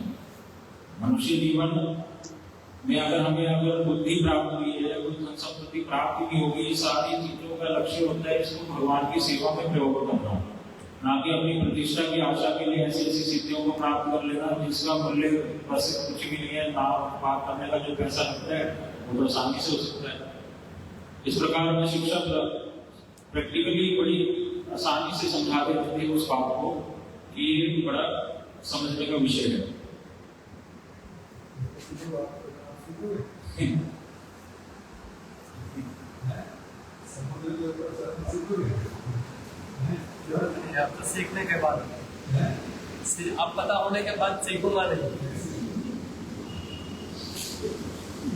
मनुष्य जीवन में अगर बुद्धि प्राप्त हुई है, धन संपत्ति प्राप्त भी होगी, ये सारी चीजों का लक्ष्य होता है इसको भगवान की सेवा में प्रयोग करना, ना कि अपनी प्रतिष्ठा की आशा के लिए ऐसी ऐसी सिद्धियों को प्राप्त कर लेना जिसका मूल्य बस कुछ भी नहीं है। नाम बात करने का जो पैसा लगता है वो तो आसानी से हो सकता है। इस प्रकार में शिक्षक प्रैक्टिकली बड़ी आसानी से समझा देते थे उस बात को कि ये बड़ा समझने का विषय है। अब तो सीखने के बाद, अब पता होने के बाद सीखूंगा नहीं।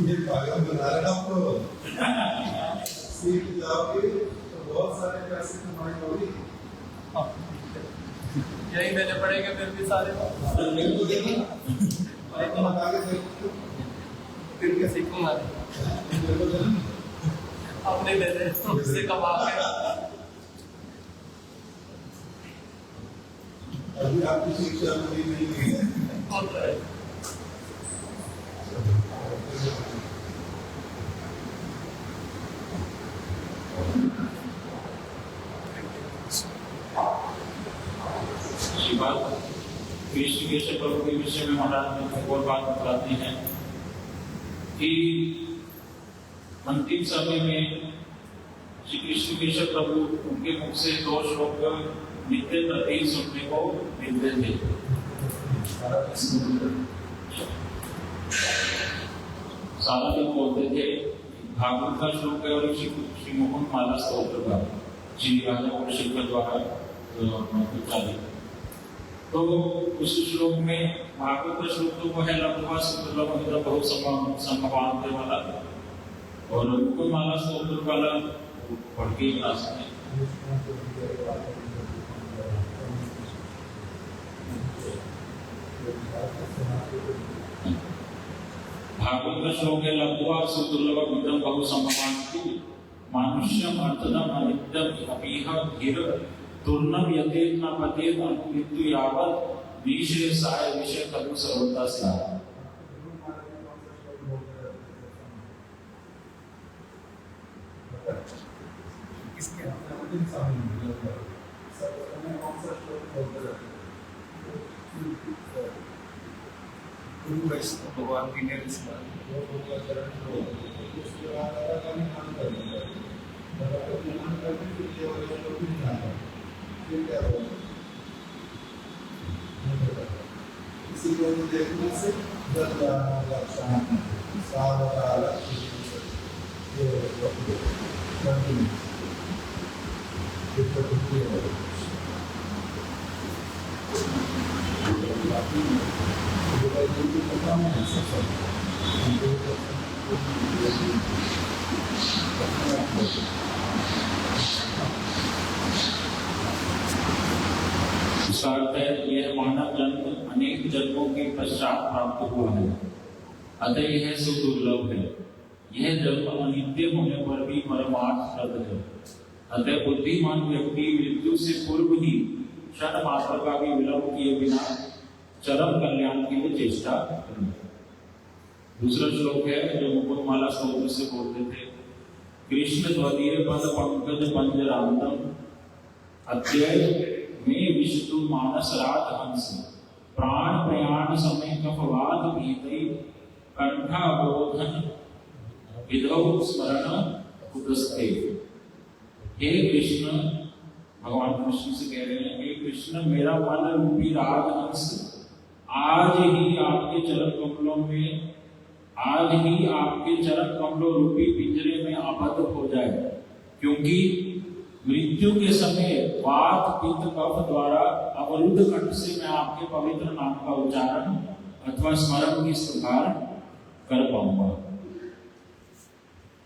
ये पागल बना रहे ना आपको। सीख जाओगे तो बहुत सारे पैसे कमाएंगे होगी। यही मैंने पढ़ेंगे फिर भी सारे फिर भी सीखूंगा नहीं। अपने मेरे से कमा के अभी आपकी शिक्षा पूरी नहीं हुई है। कृष्ण केशव प्रभु के विषय में महाराज एक और बात बताते हैं कि अंतिम समय में श्री कृष्ण केशव प्रभु उनके मुख से 2 श्लोक नित्य प्रति सुनने को मिलते थे। सारा दिन बोलते थे। भागवत का श्लोक है और श्री मोहन माला स्तोत्र का श्री राजा और शिखर द्वारा उच्चारित। तो उस श्लोक में भागवत का श्लोक तो वो है लघुवा सुंदर बहुत संभवांत वाला, और मुकुंद माला स्तोत्र वाला पढ़ के बना सकते हैं। भागवत का श्लोक है लघुवा सुदुर्लभ विदम बहु संभवांति मानुष्यम अर्थदम अनित्यम अपीह धीर तुर्नम यतेत न पतेत अनुमृत्यु यावत विषय साय विषय कलु सर्वता सा। गुरु वैष्णव भगवान की ने चरण को उसके बाद आराधना नाम करना नाम करने के लिए वाले लोग भी जाना फिर क्या होगा इसी को देखने से लक्षण सावकाल इसका अर्थ है यह मानव जन्म अनेक जन्मों के पश्चात प्राप्त हुआ है, अतः यह सुदुर्लभ है। यह जन्म अनित्य होने पर भी परमार्थप्रद है, अतः बुद्धिमान व्यक्ति मृत्यु से पूर्व ही क्षण मात्र का भी विलंब किए बिना चरम कल्याण के लिए चेष्टा करें। दूसरा श्लोक है जो मुकुंदमाला स्तोत्र से बोलते थे, कृष्ण द्वदीय पद पंकज पंजरांतम अद्वैत में विष्णु मानस रात हंस प्राण प्रयाण समय कफवाद भीतई कंठाबोधन विधौ स्मरण कुतस्ते। हे कृष्ण, भगवान कृष्ण से कह रहे हैं, हे कृष्ण मेरा मन रूपी राजहंस आज ही आपके चरण कमलों में, आज ही आपके चरण कमलों रूपी पिंजरे में आबद्ध हो जाए, क्योंकि मृत्यु के समय वात पित्त कफ द्वारा अवरुद्ध कंठ से मैं आपके पवित्र नाम का उच्चारण अथवा स्मरण किस प्रकार कर पाऊंगा।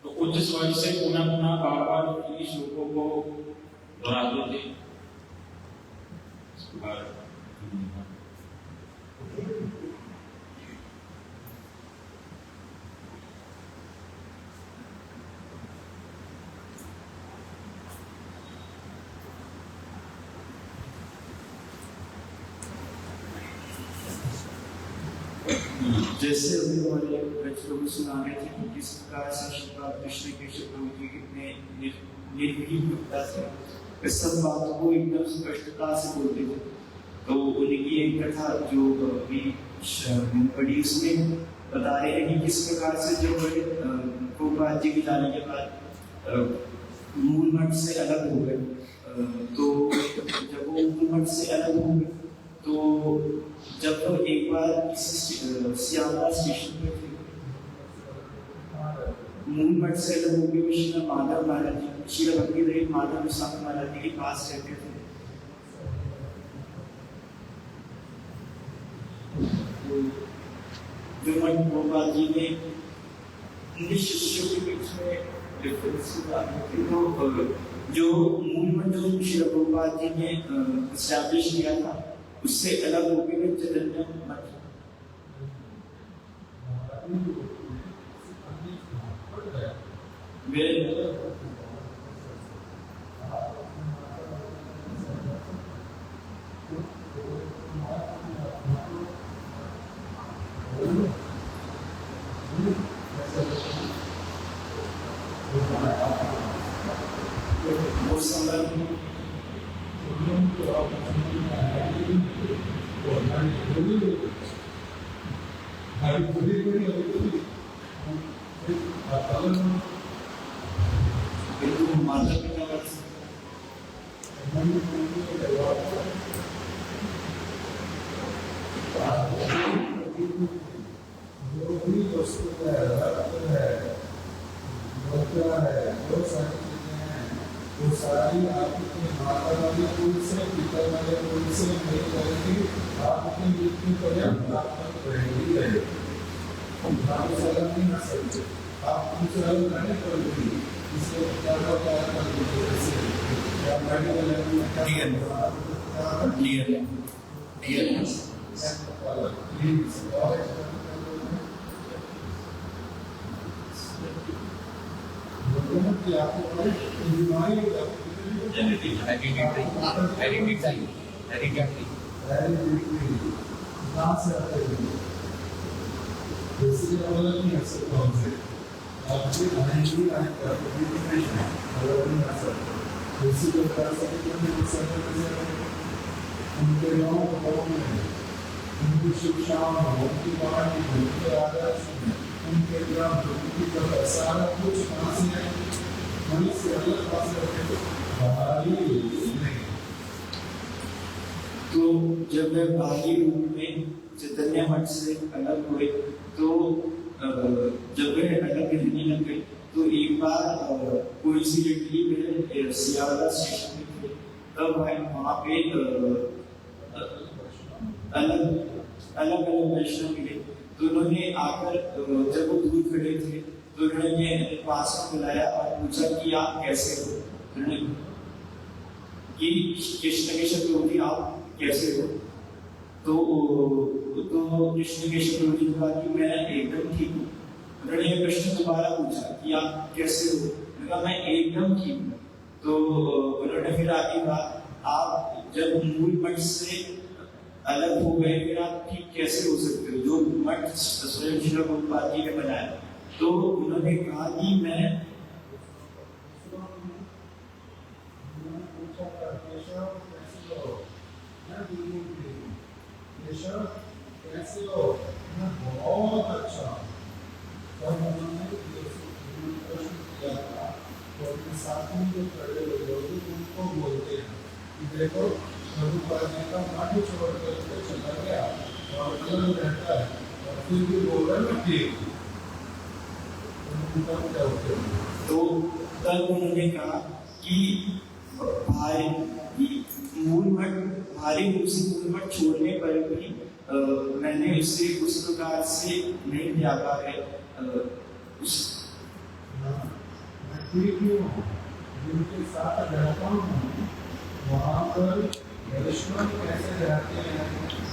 तो उच्च स्वर से पुनः पुनः बार बार इन श्लोकों को दोहराते थे। इस प्रकार जैसे अभी हमारे बच्चों को सुना रहे थे कि किस प्रकार से श्री कृष्ण के प्रभु जी कितने निर्भीकता से सब बातों को एकदम स्पष्टता से बोलते थे। तो उनकी एक कथा जो अभी पढ़ी उसमें बता रहे हैं कि किस प्रकार से जो बड़े गोपाल जी के जाने के बाद मूल मठ से अलग हो गए। तो जब वो मूल मठ से अलग हो गए तो जब वो एक बार श्यामला स्टेशन पे थे, मूल मठ से अलग हो गए, श्री माधव महाराज जी, श्री भक्ति देव माधव स्वामी महाराज जी के पास रहते थे। जो मठ गोपाल जी ने उनके शिष्यों के बीच में डिफरेंस तो जो मूल मठ जो श्री गोपाल जी ने एस्टैब्लिश किया था उससे अलग हो गए चैतन्य मठ। उनकी शिक्षाओं उनकी वाणी उनके आदर्श उनके ग्राम उनकी कला सारा कुछ कहाँ से है? वहीं से अलग पास करके बाहरी नहीं। तो जब वे बाहरी रूप में चैतन्य मठ से अलग हुए तो जब वे अलग रहने लगे तो एक बार कोइंसिडेंटली वे सियावला स्टेशन में थे। तब वहाँ पे अलग वैष्णव मिले तो उन्होंने आकर जब वो दूर खड़े थे तो उन्होंने पास में बुलाया और पूछा कि आप कैसे हो। उन्होंने कि कृष्ण के शब्द आप कैसे हो? तो कृष्ण के शब्द ने कहा कि मैं एकदम ठीक हूँ। उन्होंने ये प्रश्न दोबारा पूछा कि आप कैसे हो? मैंने कहा मैं एकदम ठीक हूँ। तो उन्होंने फिर आगे कहा आप जब मूल मठ से अलग हो गए फिर आप ठीक कैसे हो सकते हो जो मठ स्वयं श्री प्रभुपाद जी ने बनाया? तो उन्होंने कहा कि मैं कैसे हो? बहुत अच्छा। तब उन्होंने प्रश्न किया था और अपने साथ में जो खड़े हुए लोग उनको बोलते हैं कि देखो प्रभुपाद जी का मठ छोड़ करके चला गया और अलग रहता है और फिर भी बोल रहे हैं ठीक। तो तब उन्होंने कहा कि भारी रूप से मूल मठ छोड़ने पर भी मैंने उसे उस प्रकार से नहीं त्यागा है। मैं ठीक हूँ जिनके साथ रहता हूँ वहाँ पर वैष्णव कैसे रहते हैं,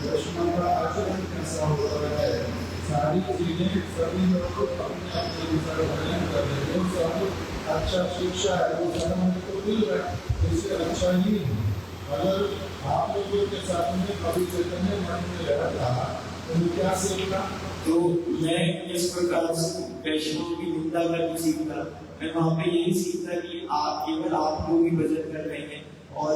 वैष्णव का आचरण कैसा होता है, सारी चीजें सभी लोग अपने अपने अनुसार वर्णन कर रहे हैं। सब अच्छा शिक्षा है वो सारा मुझे तो मिल रहा है, इससे अच्छा ही अगर आप लोगों के साथ में कभी चैतन्य मन में रहता तो क्या सीखना? तो मैं इस प्रकार से वैष्णव की निंदा करके सीखता। मैं वहाँ पे यही सीखता कि आप केवल आप लोग ही भजन कर रहे हैं और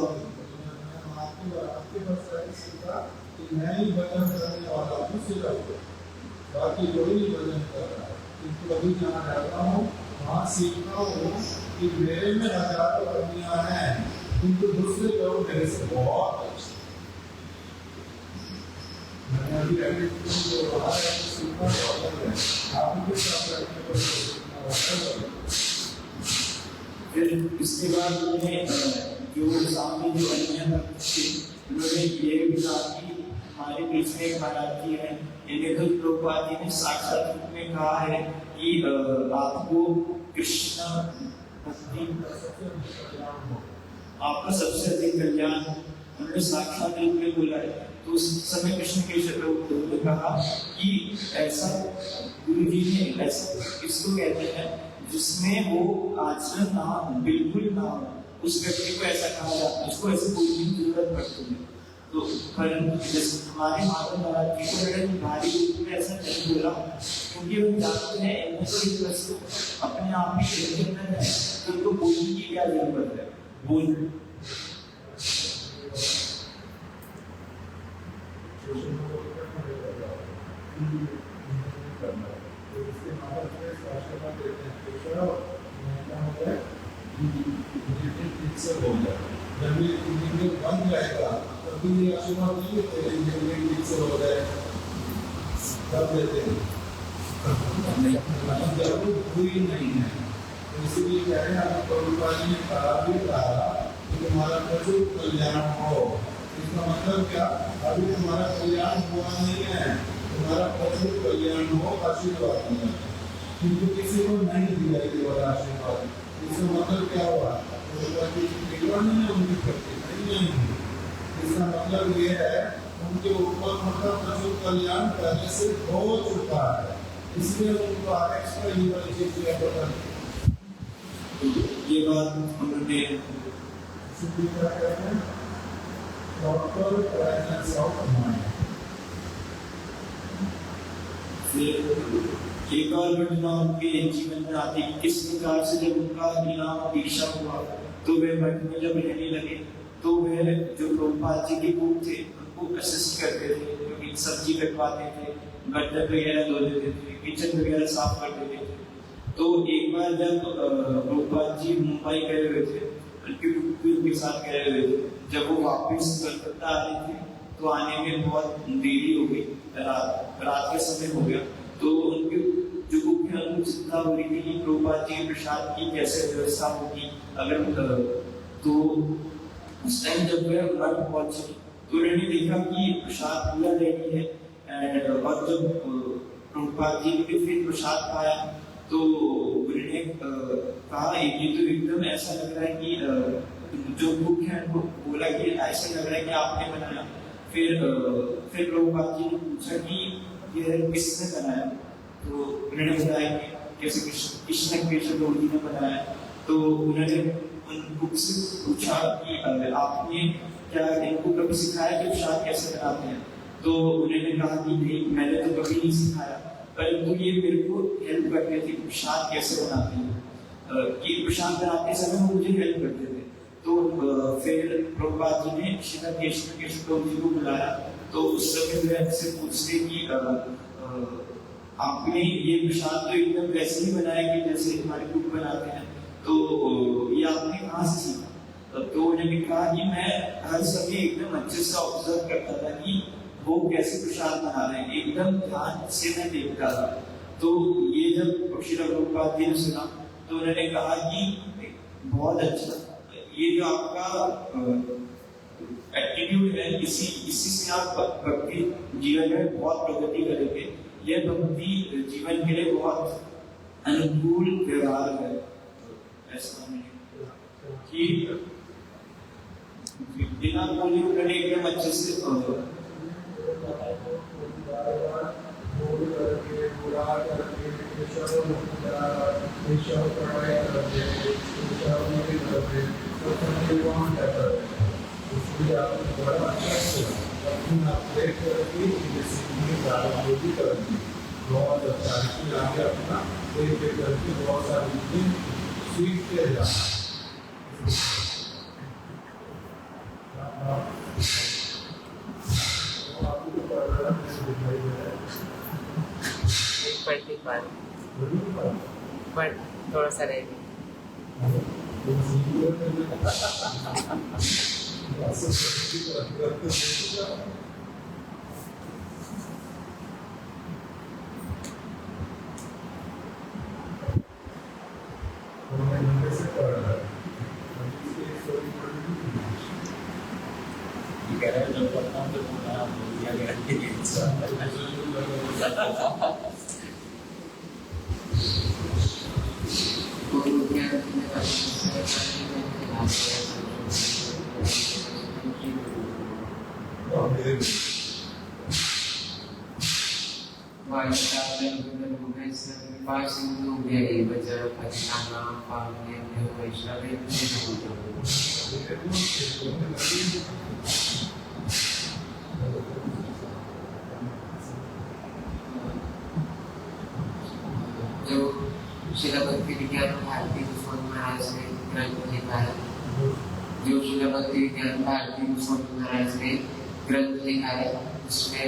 आपके पास सीखा कि मैं ही भजन करने वाला हूँ सिर्फ, बाकी कोई नहीं भजन कर रहा है। किंतु अभी जहाँ रहता हूँ वहाँ सीखता हूँ कि मेरे में हजारों कमियां हैं किंतु दूसरे लोग मेरे से बहुत अच्छे। मैंने अभी एडिट जो रहा है सीखना तो अलग है, आपके साथ रहने पर सीखना अलग है। फिर इसके बाद उन्होंने जो सामने जो अन्य भक्त थे उन्होंने ये भी कहा कि हमारे बीच में एक महाराज जी हैं, इन्हें तो प्रभुपाद जी ने साक्षात रूप में कहा है कि आपको कृष्ण भक्ति आपका सबसे अधिक कल्याण उन्होंने साक्षात रूप में बोला है। तो उस समय कृष्ण के शब्द ने कहा कि ऐसा गुरु जी ने ऐसा किसको कहते हैं जिसमें वो आचरण ना बिल्कुल ना हो, उस व्यक्ति को ऐसा कहा जाता है, उसको ऐसे बोलने की जरूरत पड़ती है। तो पर हमारे माधव महाराज जी को मैंने भारी रूप में ऐसा नहीं बोला क्योंकि वो जानते हैं इनमें तो एक वस्तु अपने आप ही अंदर है तो उनको बोलने की क्या जरूरत है। बोल बंद रहेगा तभी ये आशीर्वाद नहीं तेरे इंजीनियरिंग से हो जाए तब देते हैं, जरूर हुई नहीं है। इसलिए कह रहे हैं प्रभुपाद जी ने कहा भी कहा कि तुम्हारा प्रचुर कल्याण हो। इसका मतलब क्या? अभी तुम्हारा कल्याण हुआ नहीं है, तुम्हारा प्रचुर कल्याण हो आशीर्वाद दिया किंतु किसी को नहीं दिया ये वाला आशीर्वाद। इसका मतलब क्या हुआ? उनकी प्रति नहीं। इसका मतलब ये है उनके ऊपर मतलब प्रचुर कल्याण पहले से हो चुका है, इसलिए उनको एक्स्ट्रा ये वाली चीज की पता नहीं। ये बात उन्होंने प्रॉपर प्रेजेंस ऑफ माइंड। एक और घटना उनके जीवन में आती किस प्रकार से जब उनका इनाम दीक्षा हुआ तो वे मठ में जब रहने लगे तो वह जो प्रभुपाद जी के कुक थे उनको असिस्ट करते थे, क्योंकि सब्जी कटवाते थे, बर्तन वगैरह धो देते थे, किचन वगैरह साफ कर देते थे। तो एक बार जब प्रभुपाद जी मुंबई गए हुए थे, उनके कुक के साथ गए हुए थे, जब वो वापस कलकत्ता आ रहे थे तो आने में बहुत देरी हो गई, रात का समय हो गया। तो उनके जो कुक है उनको चिंता हो रही थी कि प्रभुपाद जी के प्रसाद की कैसे व्यवस्था होगी। अगर तो उस टाइम जब वह मठ पहुंचे तो उन्होंने देखा कि प्रसाद पूरा रेडी है, और जब प्रभुपाद जी ने फिर प्रसाद पाया तो उन्होंने कहा ये तो एकदम ऐसा लग रहा है कि जो कुक है उनको बोला कि ऐसा लग रहा है कि आपने बनाया। फिर प्रभुपाद जी ने पूछा कि यह किसने बनाया, तो उन्होंने बताया कि कैसे कृष्ण केशव जी ने बनाया। तो उन्होंने उन कुक से पूछा कि आपने क्या इनको कभी सिखाया कि प्रसाद कैसे बनाते हैं? तो उन्होंने कहा कि नहीं, मैंने तो कभी नहीं सिखाया, परंतु ये मेरे को हेल्प करते थे प्रसाद कैसे बनाते हैं, कि प्रसाद बनाते समय वो मुझे हेल्प करते थे। तो फिर प्रभुपाद जी ने श्री केशव जी को बुलाया। तो उस समय वे से पूछते कि आपने ये प्रसाद तो एकदम वैसे ही बनाया कि जैसे हमारे कुक बनाते हैं, तो ये आपने कहाँ से सीखा? तो उन्होंने कहा कि मैं हर समय एकदम अच्छे से ऑब्जर्व करता था कि वो कैसे प्रसाद बना रहे हैं, एकदम ध्यान से मैं देखता था। तो ये जब श्री प्रभुपाद जी ने सुना तो उन्होंने कहा कि बहुत अच्छा, ये जो आपका एटीट्यूड है, इसी से आप भक्ति जीवन में बहुत प्रगति करेंगे। यह भक्ति जीवन के लिए बहुत अनुकूल व्यवहार है। ऐसा कि बिना बोले उन्होंने एकदम अच्छे से बहुत अच्छा आगे अपना एक एक करके बहुत सारी चीजें सीखते जाना। आपको पढ़ रहा दिखाई दे रहा है पर थोड़ा सा रह जो श्रील भक्ति विज्ञान भारती गोस्वामी महाराज ने ग्रंथ लिखा है, जो श्रील भक्ति विज्ञान भारती गोस्वामी महाराज ने ग्रंथ लिखा है, उसमें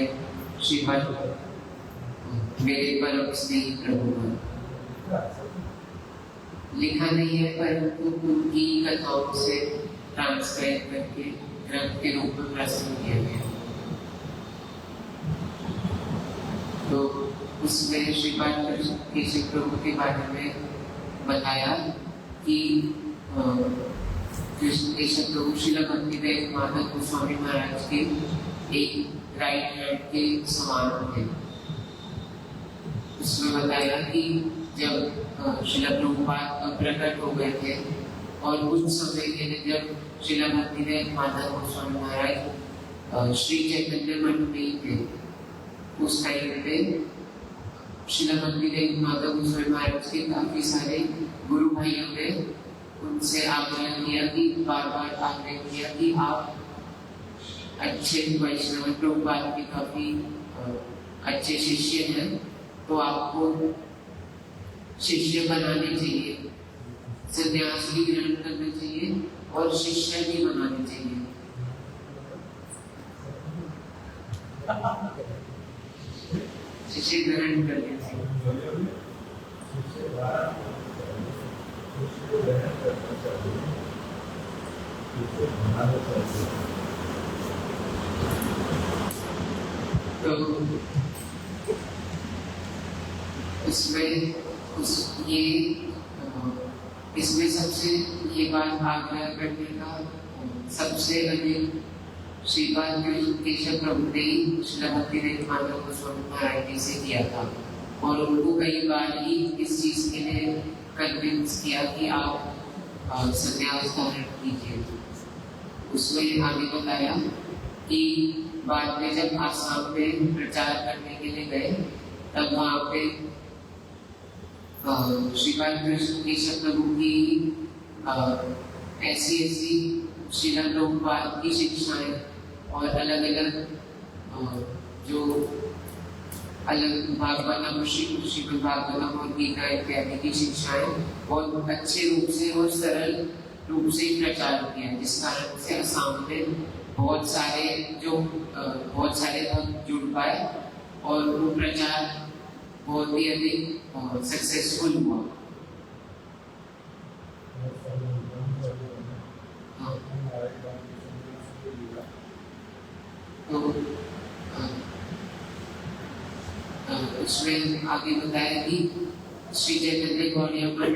श्रीमद मेरे परम स्नेही प्रभु लिखा नहीं है, परंतु उनकी कथाओं से ट्रांसक्राइब करके ग्रंथ के रूप में प्रस्तुत किया गया। तो उसमें श्रीपाद केशव प्रभु के बारे में बताया कि कृष्ण केशव प्रभु श्रील भक्तिवेदांत माधव गोस्वामी महाराज के एक राइट हैंड के समान थे। उसमें बताया कि जब श्रील प्रभुपाद प्रकट हो गए थे और कुछ समय के लिए जब श्रील भक्तिवेदांत माधव गोस्वामी महाराज श्री चैतन्य मठ में ही थे, उस टाइम पे श्रील भक्तिवेदांत माधव गोस्वामी महाराज के काफी सारे गुरु भाइयों ने उनसे आग्रह किया कि बार बार आग्रह किया कि आप अच्छे वैष्णव प्रभुपाद के काफी अच्छे शिष्य हैं, तो आपको शिष्य बनाने चाहिए, संन्यास भी ग्रहण करना चाहिए और शिष्य भी बनाने चाहिए। शिष्य ग्रहण करने चाहिए। तो इसमें सबसे ये बात आग्रह करने का सबसे अधिक श्रीपाद केशव प्रभु ने श्रील भक्तिवेदांत गोस्वामी महाराज जी से किया था, और उनको कई बार ही इस चीज के लिए कन्विंस किया कि आप संन्यास धारण कीजिए। उसमें आगे बताया कि बाद में जब आसाम में प्रचार करने के लिए गए तब वहाँ पे श्रीपाद केशव प्रभु की ऐसी श्रील प्रभुपाद की शिक्षाएं और अलग अलग जो अलग भागवतम श्रीमद् भागवतम और गीता इत्यादि की शिक्षाएं बहुत अच्छे रूप से और सरल रूप से प्रचार किया, जिस कारण से असम में बहुत सारे भक्त जुड़ पाए और वो प्रचार बहुत ही अधिक सक्सेसफुल हुआ। तो उसमें आगे बताया कि श्री चैतन्य गौड़िया पर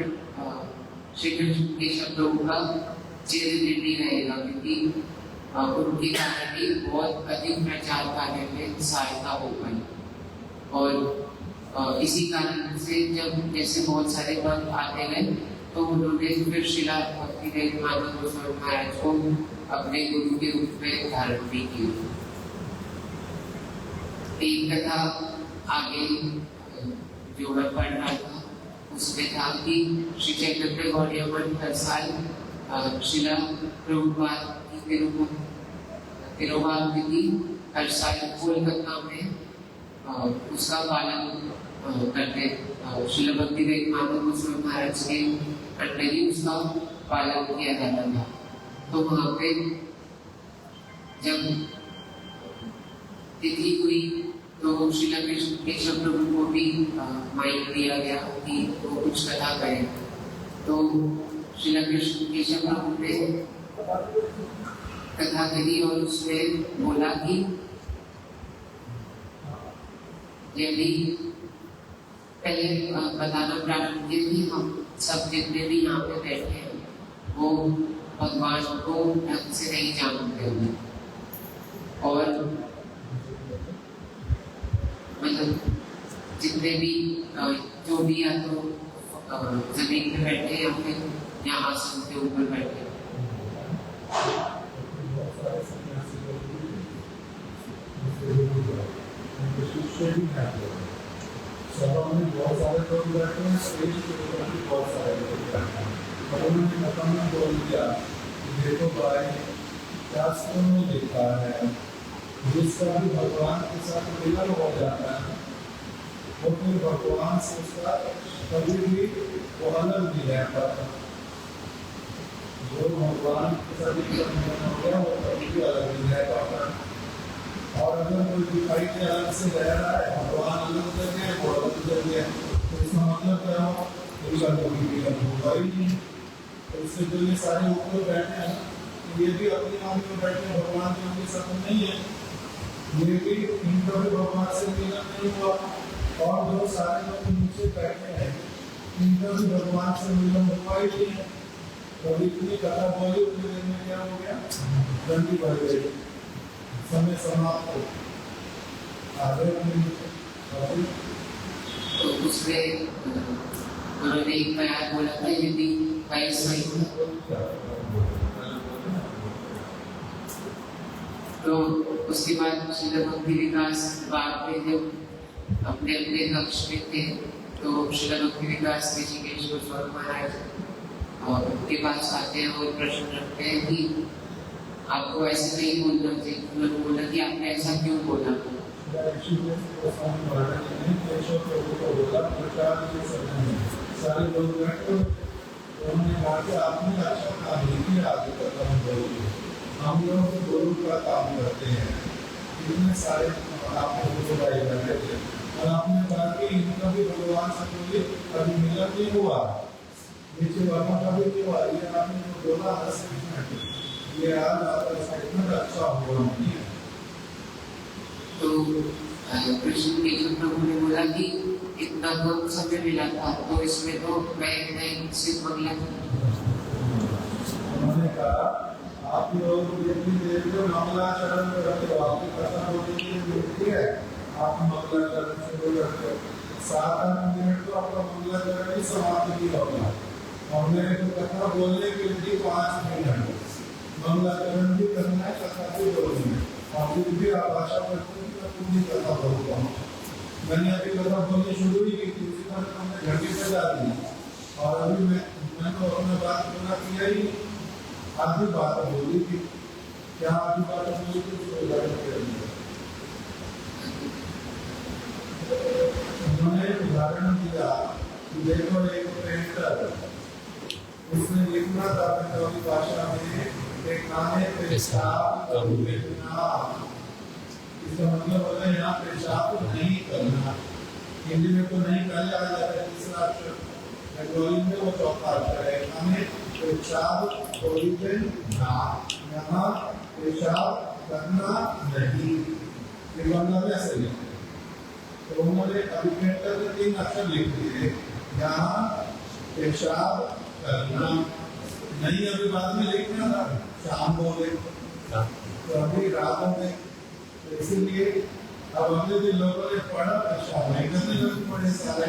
श्री कृष्ण केशव प्रभु का चिरंजीवी रहेगा, क्योंकि उनके कारण ही बहुत अधिक प्रचार कार्य में सहायता हो पाई। और इसी कारण से जब जैसे बहुत सारे भक्त आते गए तो उन्होंने फिर श्रील भक्तिवेदांत गोस्वामी महाराज को अपने गुरु के रूप में धारण भी किया। एक कथा आगे जो मैं पढ़ रहा था उसमें था कि श्री चैतन्य गौड़िया मठ हर साल श्रील प्रभुपाद की तिरुभाव हर साल कोलकाता में उसका पालन करते। श्रील भक्तिवेदांत गोस्वामी महाराज के अंडर ही उसका पालन किया जाता था। तो वहाँ पे जब तिथि हुई तो श्रील केशव प्रभु को भी माइक दिया गया कि वो कुछ कथा करें। तो श्रील केशव प्रभु ने कथा करी और उसमें बोला कि यदि पहले बताना प्रारंभ किया कि हम सब जितने भी यहाँ पे बैठे हैं वो भगवान को ढंग से नहीं जानते हैं, और मतलब जितने भी जो भी या तो जमीन पे बैठे या फिर यहाँ आसन के ऊपर बैठे। सभा में बहुत सारे लोग बैठे हैं, स्टेज के ऊपर भी बहुत सारे लोग बैठे हैं। और उन्होंने खत्म में बोल दिया कि देखो भाई, शास्त्रों में लिखा है जिसका भी भगवान के साथ मिलन हो जाता है वो फिर भगवान से उसका कभी भी वो अलग नहीं रह पाता। जो भगवान के साथ मिलन हो गया वो कभी भी अलग नहीं रह पाता। और अगर कोई दिखाई के अलग से रह रहा है, भगवान अलग जगह है, वो अलग जगह है, तो इसका मतलब क्या हो? उसका कभी भी होगा ही नहीं। तो इससे जो ये सारे ऊपर बैठे हैं ये भी अपनी आंख में बैठे हैं, भगवान के उनके साथ नहीं है, ये भी इनका भी भगवान से मिलन नहीं हुआ। और जो सारे लोग नीचे बैठे हैं इनका भी भगवान से मिलन हुआ ही नहीं है। तो इतनी कथा बोली उतनी देर में क्या हो गया? डंडी बढ़ गई, समय समाप्त हो। तो उसमें उन्होंने एक बयान बोला था, यदि 22 महीने तो उसके बाद श्रील भक्ति विकास बाद में जब अपने अपने कक्ष में थे तो श्रील भक्ति विकास ऋषिकेश गोस्वामी महाराज उनके पास आते हैं और प्रश्न रखते हैं कि आपको ऐसे नहीं बोलना चाहिए। उन्होंने बोला कि आपने ऐसा क्यों बोला? सारे लोग बैठे उन्होंने कहा कि आपने अच्छा काम नहीं किया, आगे खत्म करोगे। हम लोग गुरु का काम करते हैं, इतने सारे आपने गुरु भाई बैठे थे और आपने कहा कि इनका भी भगवान से कोई कभी मिलन नहीं हुआ, नीचे वालों का भी नहीं हुआ। ये आपने जो बोला 10 मिनट, ये आज आपका स्टेटमेंट अच्छा हुआ नहीं है। तो कृष्ण केशव प्रभु ने बोला कि इतना बहुत समय मिला था, तो इसमें तो मैं सिर्फ मंगला। उन्होंने कहा आप लोग जितनी देर में मंगलाचरण में रहते हो, आपकी कथा होने के लिए मिलती है, आप मंगलाचरण से बोल रहे हो 7-8 मिनट तो आपका मंगलाचरण ही समाप्त नहीं होगा और मेरे को कथा बोलने के लिए 5 मिनट मंगलाचरण भी करना है, कथा भी बोलनी है और फिर भी आप आशा करते हैं कि पूरी कथा बोलता हूँ। मैंने अभी कथा बोलनी शुरू ही की थी, उसी पर हमने घंटी बजा दी और अभी मैं तो अपना बात पूरा किया ही, आधी बात बोली थी। क्या आधी बात बोली थी उसको उदाहरण के लिए उन्होंने उदाहरण दिया कि देखो एक पेंटर, उसने लिखना था पंजाबी भाषा में एक खाने पेशाब करना, इसका मतलब होता है यहाँ पेशाब नहीं करना। हिंदी में तो नहीं पहले आ जाता है तीसरा अक्षर, बंगाली में वो चौथा अक्षर है। खाने पेशाब ना, यहाँ पेशाब करना नहीं, ये बंगाली ऐसे लिखते हैं। तो उन्होंने अभी पेंटर ने 3 अक्षर लिख दिए, यहाँ पेशाब करना नहीं, अभी बाद में लिखना था शाम बोले, तो अभी रात में, तो इसीलिए अब अगले दिन लोगों ने पढ़ा पेशाब नहीं करने लगे बड़े सारे,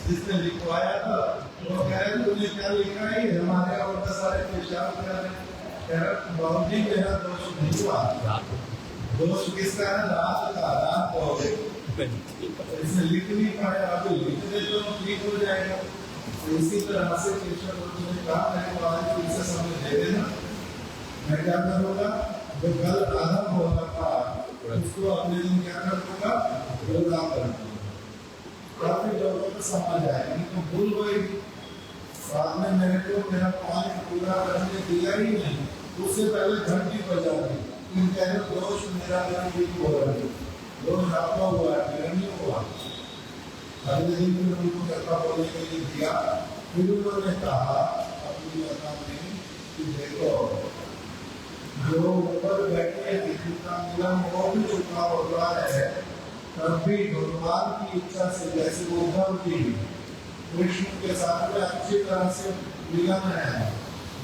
जिसने लिखवाया था वो कह रहे तुमने क्या लिखा है, हमारे और सारे पेशाब कर रहे हैं। कह रहे बाबूजी मेरा दोष नहीं हुआ, दोष किसका है, रात का, रात हो गई, इसने लिख नहीं पाया, अभी लिख दे तो ठीक हो जाएगा। तो इसी तरह से केशव ने कहा मेरे को आज फिर से समझ दे देना, मैं क्या करूँगा, जो कल आरंभ हो रहा था उसको अगले दिन क्या कर दूंगा, पूरा कर दूंगा। काफी लोगों को समझ आएगी, तो भूल गई, बाद में मेरे को मेरा पॉइंट पूरा करने दिया ही नहीं, उससे पहले घंटी बजा दी, कह रहे दोष मेरा नहीं हो रहा है, दोष आपका हुआ है, मेरा नहीं हुआ। अगले दिन भी उनको कथा बोलने के लिए दिया, फिर उन्होंने कहा अपनी कथा में कि देखो जो ऊपर बैठे जिनका मिलन हो भी चुका हो रहा है, तब भी भगवान की इच्छा से, जैसे उद्धव जी कृष्ण के साथ में अच्छी तरह से मिलन है,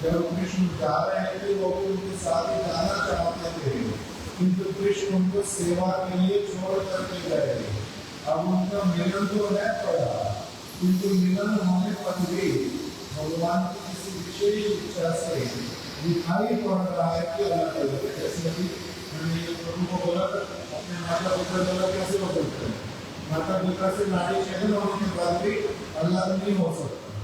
जब कृष्ण जा रहे थे वो भी उनके साथ ही जाना चाहते थे, किंतु कृष्ण उनको सेवा के लिए छोड़ करके गए। अब उनका मिलन तो है पड़ा, किंतु मिलन होने पर भी भगवान की किसी विशेष इच्छा से दिखाई पड़ रहा है कि अलग अलग, जैसे अभी मैंने प्रभु को बोला अपने माता पिता द्वारा कैसे हो सकते हैं, माता पिता से नारी छेदन होने के बाद भी अलग नहीं हो सकता,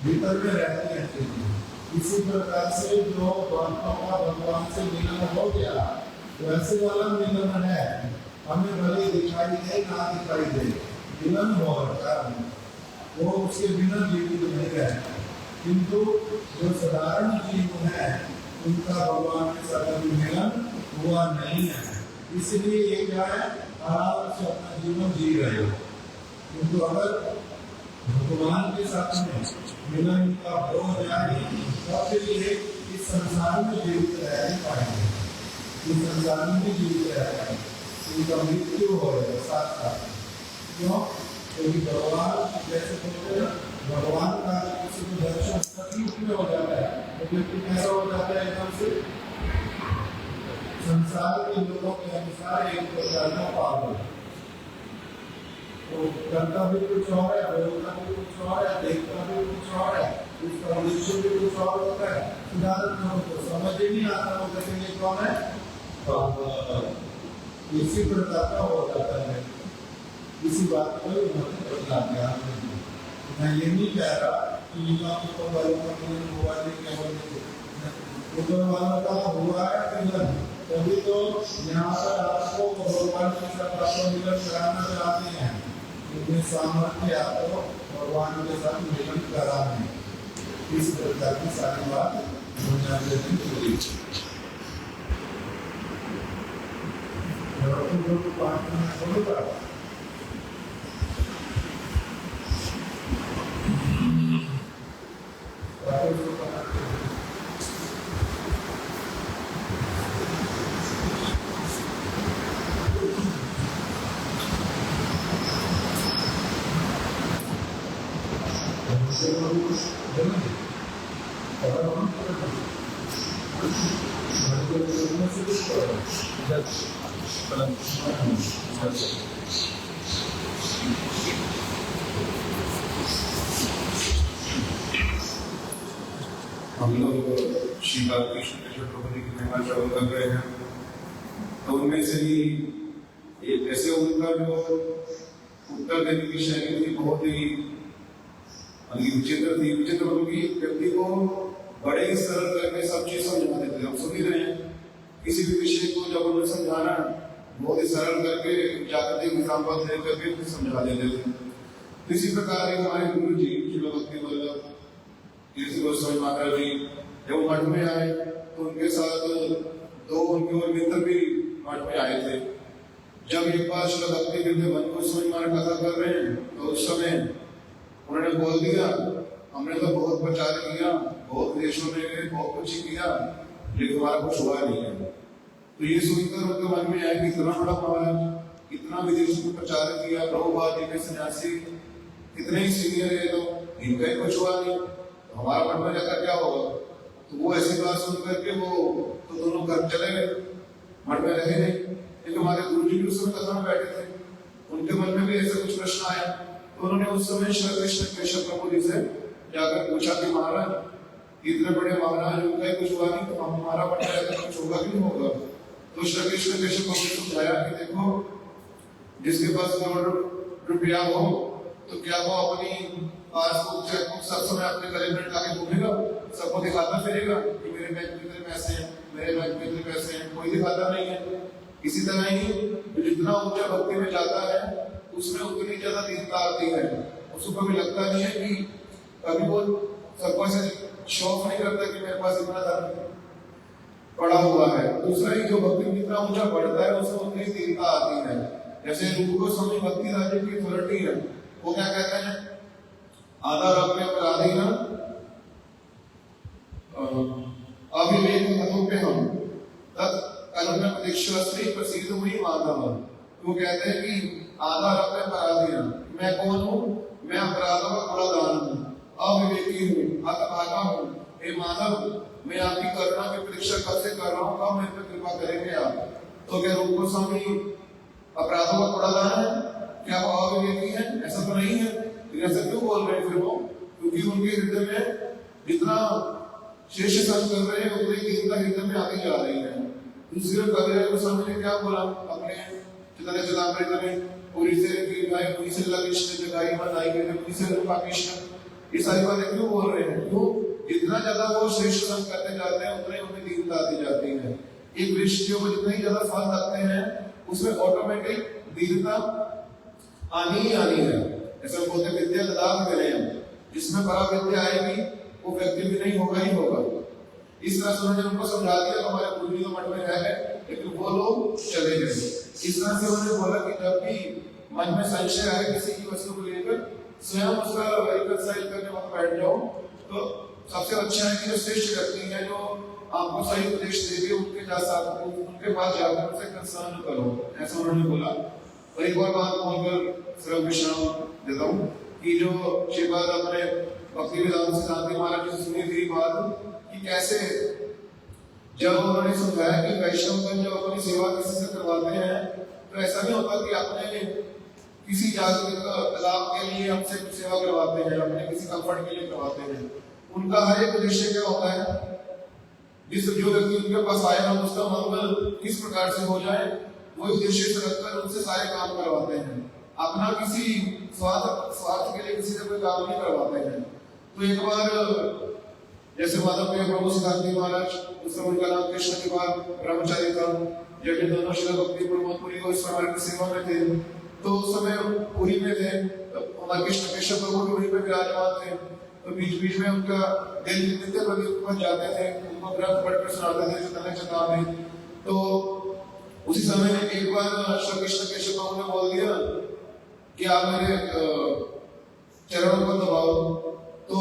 भीतर में रहती है चीजें। इसी प्रकार से जो भक्तों का भगवान से मिलन हो गया वैसे वाला मिलन है, हमें भले दिखाई दे ना दिखाई दे, मिलन हो रहा है, वो उसके बिना जीवित नहीं रहे, किंतु जो साधारण जीव है उनका भगवान के साथ अभी मिलन हुआ नहीं है, इसलिए ये क्या है, आराम से अपना जीवन जी रहे हो। किंतु अगर भगवान के साथ में मिलन का हो जाए तब फिर ये इस संसार में जीवित रह नहीं पाएंगे, इस संसार में भी जीवित रह पाएंगे, उनका मृत्यु हो रहा है साथ साथ। क्यों? क्योंकि भगवान जैसे बोलते हैं भगवान का किसी को दर्शन तकलीफ में हो जाता है, तो व्यक्ति कैसा हो जाता है, एकदम से संसार के लोगों के अनुसार एक प्रकार का पागल, तो करता भी कुछ और है, बोलता भी कुछ और है, देखता भी कुछ और है, उसका उद्देश्य भी कुछ और होता है, उदाहरण को समझ ही नहीं आता वो कहेंगे कौन है, इसी प्रकार का हो जाता है। इसी बात को उन्होंने बदला दिया। मैं ये नहीं कह रहा कि युवा ऊपर वालों का मिलन हुआ नहीं, क्या ऊपर वालों का हुआ है मिलन, तभी तो यहाँ पर आपको भगवान के साथ आपको मिलन कराना चाहते हैं, इतने सामर्थ्य आपको भगवान के साथ मिलन कराने। इस प्रकार की सारी बात समझाने की पूरी तो पाठ में बोलूँगा हम लोग श्री बालकृष्ण केशव प्रभु जी की महिमा श्रवण कर रहे हैं, तो उनमें से ही एक ऐसे उनका जो उत्तर देने की शैली थी बहुत ही विचित्र थी। विचित्र उनकी व्यक्ति को बड़े ही सरल करके सब चीज समझा देते। हम सुन ही रहे हैं, किसी भी विषय को जब उन्हें समझाना बहुत ही सरल करके जागतिक एग्जाम्पल दे करके फिर समझा देते थे। तो इसी प्रकार हमारे गुरु जी श्रील भक्ति वल्लभ तीर्थ गोस्वामी महाराज जी जब मठ में आए तो उनके साथ दो उनके और मित्र भी मठ में आए थे। जब एक बार श्रील भक्ति वल्लभ गोस्वामी महाराज कथा कर रहे हैं तो उस समय उन्होंने बोल दिया, हमने तो बहुत प्रचार किया, बहुत देशों में बहुत कुछ किया, लेकिन हमारा कुछ हुआ नहीं है। तो ये सुनकर उनके मन में आया कि इतना बड़ा महाराज, इतना विदेशों में प्रचार किया, प्रभुपाद जी के सन्यासी कितने ही सीनियर है, तो इनका ही कुछ हुआ नहीं, हमारा मन में जाकर क्या होगा। तो वो ऐसी बात सुन करके वो तो दोनों घर चले गए, मठ में रहे नहीं। लेकिन हमारे गुरु जी भी उस समय कथा में बैठे थे, उनके मन में भी ऐसा कुछ प्रश्न आया। तो उन्होंने उस समय श्री कृष्ण केशव प्रभु जी से जाकर पूछा कि महाराज इतने बड़े महाराज उनका ही कुछ हुआ नहीं, तो हमारा मन में जाकर कुछ होगा कि नहीं होगा। तो श्री कृष्ण केशव प्रभु जी ने समझाया कि देखो, जिसके पास रुपया हो तो क्या वो अपनी पासबुक चेकबुक सब समय अपने गले में लगा के घूमेगा, सबको दिखाता फिरेगा कि मेरे बैंक में इतने पैसे हैं, मेरे बैंक में इतने पैसे हैं, कोई दिखाता नहीं है। इसी तरह ही जितना ऊंचा भक्ति में जाता है उसमें उतनी ज्यादा दीनता आती है। उसको कभी लगता नहीं है कि कभी वो सबको से शौक नहीं करता कि मेरे पास इतना धन पड़ा हुआ है। दूसरा ही जो भक्ति जितना ऊंचा बढ़ता है उसमें उतनी दीनता आती है। जैसे रूप गोस्वामी भक्ति राज्य की अथॉरिटी है, वो क्या कहते हैं, आधा अपने अपराधी ना अविवेक मतों पे हम तत् कलम प्रतीक्षा स्त्री प्रसिद्ध हुई माधव। वो कहते हैं कि आधा अपने अपराधी है, मैं कौन हूँ, मैं अपराधों का कूड़ादान हूँ, अविवेकी हूँ, हतभागा हूँ। हे माधव, मैं आपकी करुणा की परीक्षा कब से कर रहा हूँ, कब मेरे पर कृपा करेंगे आप। तो क्या रूप गोस्वामी अपराधों का कूड़ादान है, क्या वो अविवेकी है? ऐसा तो नहीं है। ऐसा क्यों बोल रहे हैं फिर वो? क्योंकि उनके हृदय में जितना शेष संग कर रहे हैं उतनी दीनता हृदय में आती जा रही है। दूसरे कबीर गोस्वामी ने क्या बोला अपने चैतन्य चरितामृत में, पूरी से गाय पूरी से कृष्ण जगाई मन आई गई पूरी से रूपा कृष्ण, ये सारी बातें क्यों बोल रहे हैं? क्यों? जितना ज्यादा वो श्रेष्ठ संग करते जाते हैं उतनी उनमें दीनता आती जाती है। एक वृक्ष के ऊपर जितना ही ज्यादा फल लगते हैं उसमें ऑटोमेटिक दीनता आनी ही आनी है। ऐसा बोलते विद्या लदाख विनयम, जिसमें बड़ा विद्या आएगी वो व्यक्ति भी नहीं होगा ही होगा। इस तरह से उन्होंने उनको समझा दिया। हमारे गुरु जी तो मठ में रह गए लेकिन वो लोग चले गए। इस तरह से उन्होंने बोला कि जब भी मन में संशय आए किसी की वस्तु को लेकर, स्वयं उसका रिकंसाइल करने वक्त बैठ जाओ। तो सबसे अच्छा है कि जो श्रेष्ठ व्यक्ति है जो आपको सही उपदेश देंगे उनके पास जाकर उनसे कंसर्न करो, ऐसा उन्होंने बोला। और एक और बात बोलकर सिर्फ विश्राम देता हूँ कि जो श्रीपाद अपने भक्ति वेदांत सिद्धांत महाराज जी सुनी थी बात कि कैसे जब उन्होंने समझाया कि वैष्णव जब अपनी सेवा किसी से करवाते हैं तो ऐसा नहीं होता कि अपने किसी जागृत लाभ के लिए हमसे सेवा करवाते हैं, अपने किसी कंफर्ट के लिए करवाते हैं। उनका हर एक उद्देश्य क्या होता है, जिस जो व्यक्ति उनके पास आएगा उसका मंगल किस प्रकार से हो जाए वो उद्देश्य से रखकर उनसे सारे काम करवाते हैं। अपना किसी स्वार्थ के लिए किसी से कोई काम नहीं करवाते हैं। तो एक बार जैसे माधव प्रभु सिद्धांत महाराज, उस समय उनका नाम कृष्ण के बाद ब्रह्मचारी था, जब ये दोनों श्री भक्ति प्रमोदपुरी को समाज की सेवा में थे तो उस समय पुरी में थे। हमारे कृष्ण केशव प्रभु भी वहीं पे विराजमान थे। तो बीच बीच में उनका दिल नित्य प्रति उनके पास जाते थे, उनको ग्रंथ पढ़कर सुनाते थे जो तने चंदा में। तो उसी समय एक बार श्री कृष्ण केशव प्रभु ने बोल दिया कि आप मेरे चरणों को दबाओ। तो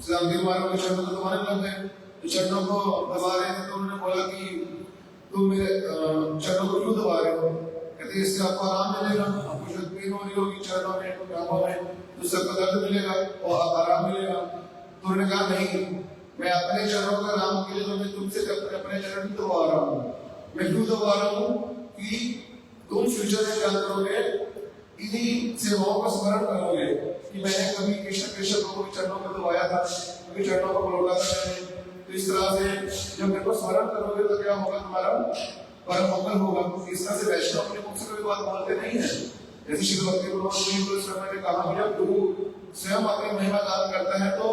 रामदेव महाराज के चरणों को दबाने लग गए। तो चरणों को दबा रहे थे तो उन्होंने बोला कि तुम मेरे चरणों को क्यों दबा रहे हो? कहते इससे आपको आराम मिलेगा, आपको जो पेन हो रही होगी चरणों में, टांगों में, तो सबको दर्द मिलेगा और आराम मिलेगा। तो उन्होंने कहा नहीं, मैं अपने चरणों का आराम के लिए तो मैं तुमसे अपने चरण नहीं दबा रहा हूँ। मैं क्यों दबा रहा हूँ कि तुम फ्यूचर में क्या करोगे, इन्हीं सेवाओं का स्मरण करोगे कि मैंने कभी कृष्ण प्रभु के चरणों को दबाया था, कभी चरणों को पलटा था मैंने। तो इस तरह से जब मेरे को स्मरण करोगे तो क्या होगा, तुम्हारा परम मंगल होगा। इस तरह से वैष्णव अपने मुख से कोई बात बोलते नहीं है। जैसे श्री भक्ति ने कहा कि जब गुरु स्वयं अपनी महिमा दान करता है तो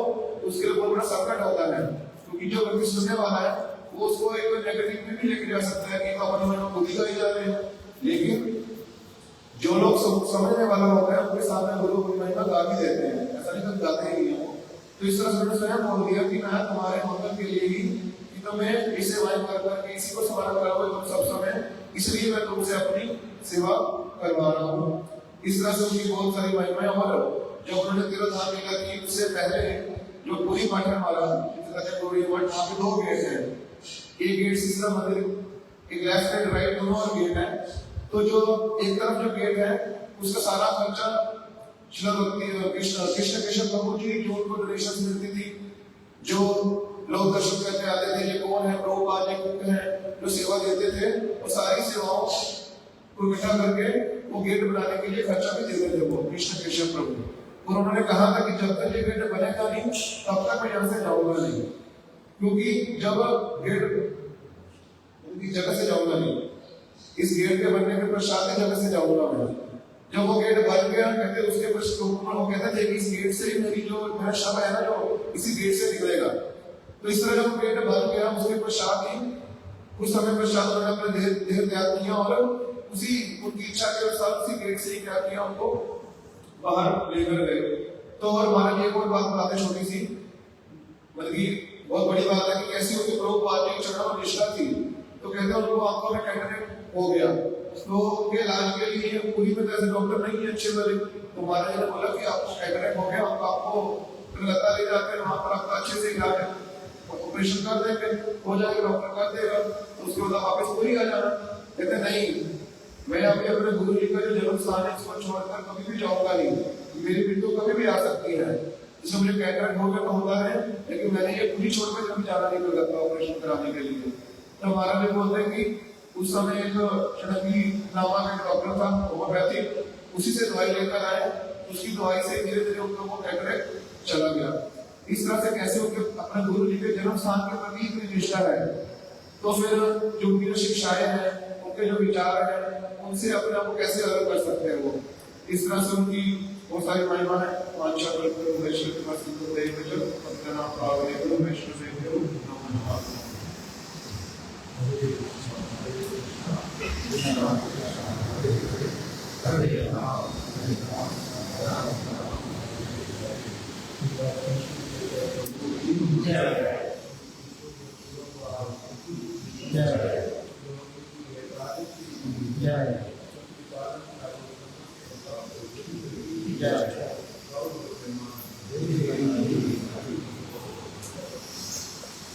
उसके लिए बहुत बड़ा संकट होता है, क्योंकि जो व्यक्ति सुनने वाला है वो उसको एक नेगेटिव में भी लेके जा सकता है कि अपनी महिमा खुद ही गाई जा रहे हैं। लेकिन जो लोग समझने वाला होता है उनके सामने गुरु अपनी महिमा गा भी देते हैं, ऐसा नहीं कभी गाते ही नहीं हो। तो इस तरह से उन्होंने स्वयं बोल दिया कि मैं तुम्हारे मंगल के लिए ही कि तुम्हें इस सेवाएं कर करके इसी को स्मरण करोगे तुम सब समय, इसलिए मैं तुमसे अपनी सेवा करवा रहा हूँ। इस तरह से उनकी बहुत सारी महिमाएं। और जब उन्होंने तीर्थधाम लीला की उससे पहले जो पूरी मठ है हमारा, वहाँ पे 2 गेट है, एक गेट सीसरा मंदिर, एक लेफ्ट एंड राइट दोनों और गेट है। तो जो एक तरफ जो गेट है उसका सारा खर्चा कृष्ण केशव प्रभु जी, जो उनको डोनेशन मिलती थी, जो लोग दर्शन करने आते थे, ये कौन है प्रभुपाद, ये कौन है, जो सेवा देते थे, और सारी सेवाओं को इकट्ठा करके वो गेट बनाने के लिए खर्चा भी देते थे वो कृष्ण केशव प्रभु। और उन्होंने कहा था कि जब तक ये गेट बनेगा नहीं तब तक मैं यहाँ से जाऊंगा नहीं, क्योंकि जब गेट उनकी जगह से जाऊंगा नहीं, इस गेट के बनने के पश्चात जगह से जाऊंगा मैं। जब वो गेट बन गया, कहते उसके पश्चात वो कहते थे कि इस गेट से ही मेरी जो मेरा शव है ना, जो इसी गेट से निकलेगा। तो इस तरह जब गेट बन गया उसके पश्चात ही कुछ समय पश्चात उन्होंने अपने देह त्याग किया और उसी उनकी इच्छा के अनुसार उसी गेट से ही क्या किया, उनको बाहर लेकर गए। तो और हमारे लिए कोई बात बताते छोटी सी, मतलब कि बहुत बड़ी बात है कि कैसी उनके प्रभुपाद जी के चरणों में निष्ठा थी। तो कहते हैं उनको आंखों में कैटरेक्ट हो गया, तो उनके इलाज के लिए पूरी तरह से डॉक्टर नहीं है अच्छे वाले। तो महाराज ने बोला कि आपको कैटरेक्ट हो गया, आपको कलकत्ता ले जाते हैं, वहां पर आपका अच्छे से इलाज ऑपरेशन कर देंगे, हो जाएगा, डॉक्टर कर देगा, तो उसके बाद वापस पूरी आ जाना। कहते नहीं, मैं अभी अपने गुरु जी का जो जन्म स्थान है इसको छोड़कर कभी भी जाऊंगा नहीं, मेरी मृत्यु कभी भी आ सकती है। जिससे मुझे कैटरेक्ट हो गया तो होता है, लेकिन मैंने ये पूरी छोड़कर कभी जाना नहीं कलकत्ता ऑपरेशन कराने के लिए। तो हमारा भी बोलते हैं कि उस समय एक शनकी नामा का डॉक्टर था होम्योपैथिक, उसी से दवाई लेकर आए, उसकी दवाई से धीरे धीरे उन लोगों को कैटरेक्ट चला गया। इस तरह से कैसे उनके अपने गुरु जी के जन्म स्थान के प्रति इतनी निष्ठा है। तो फिर जो उनकी शिक्षाएं हैं, उनके जो विचार हैं, उनसे अपने आप को कैसे अलग कर सकते हैं वो। इस तरह से उनकी बहुत सारी महिमा है। वांछा कल्पतरु वैष्णव कृपा सिंधु दैवजो अपना पावने वैष्णव से देव नमः। जय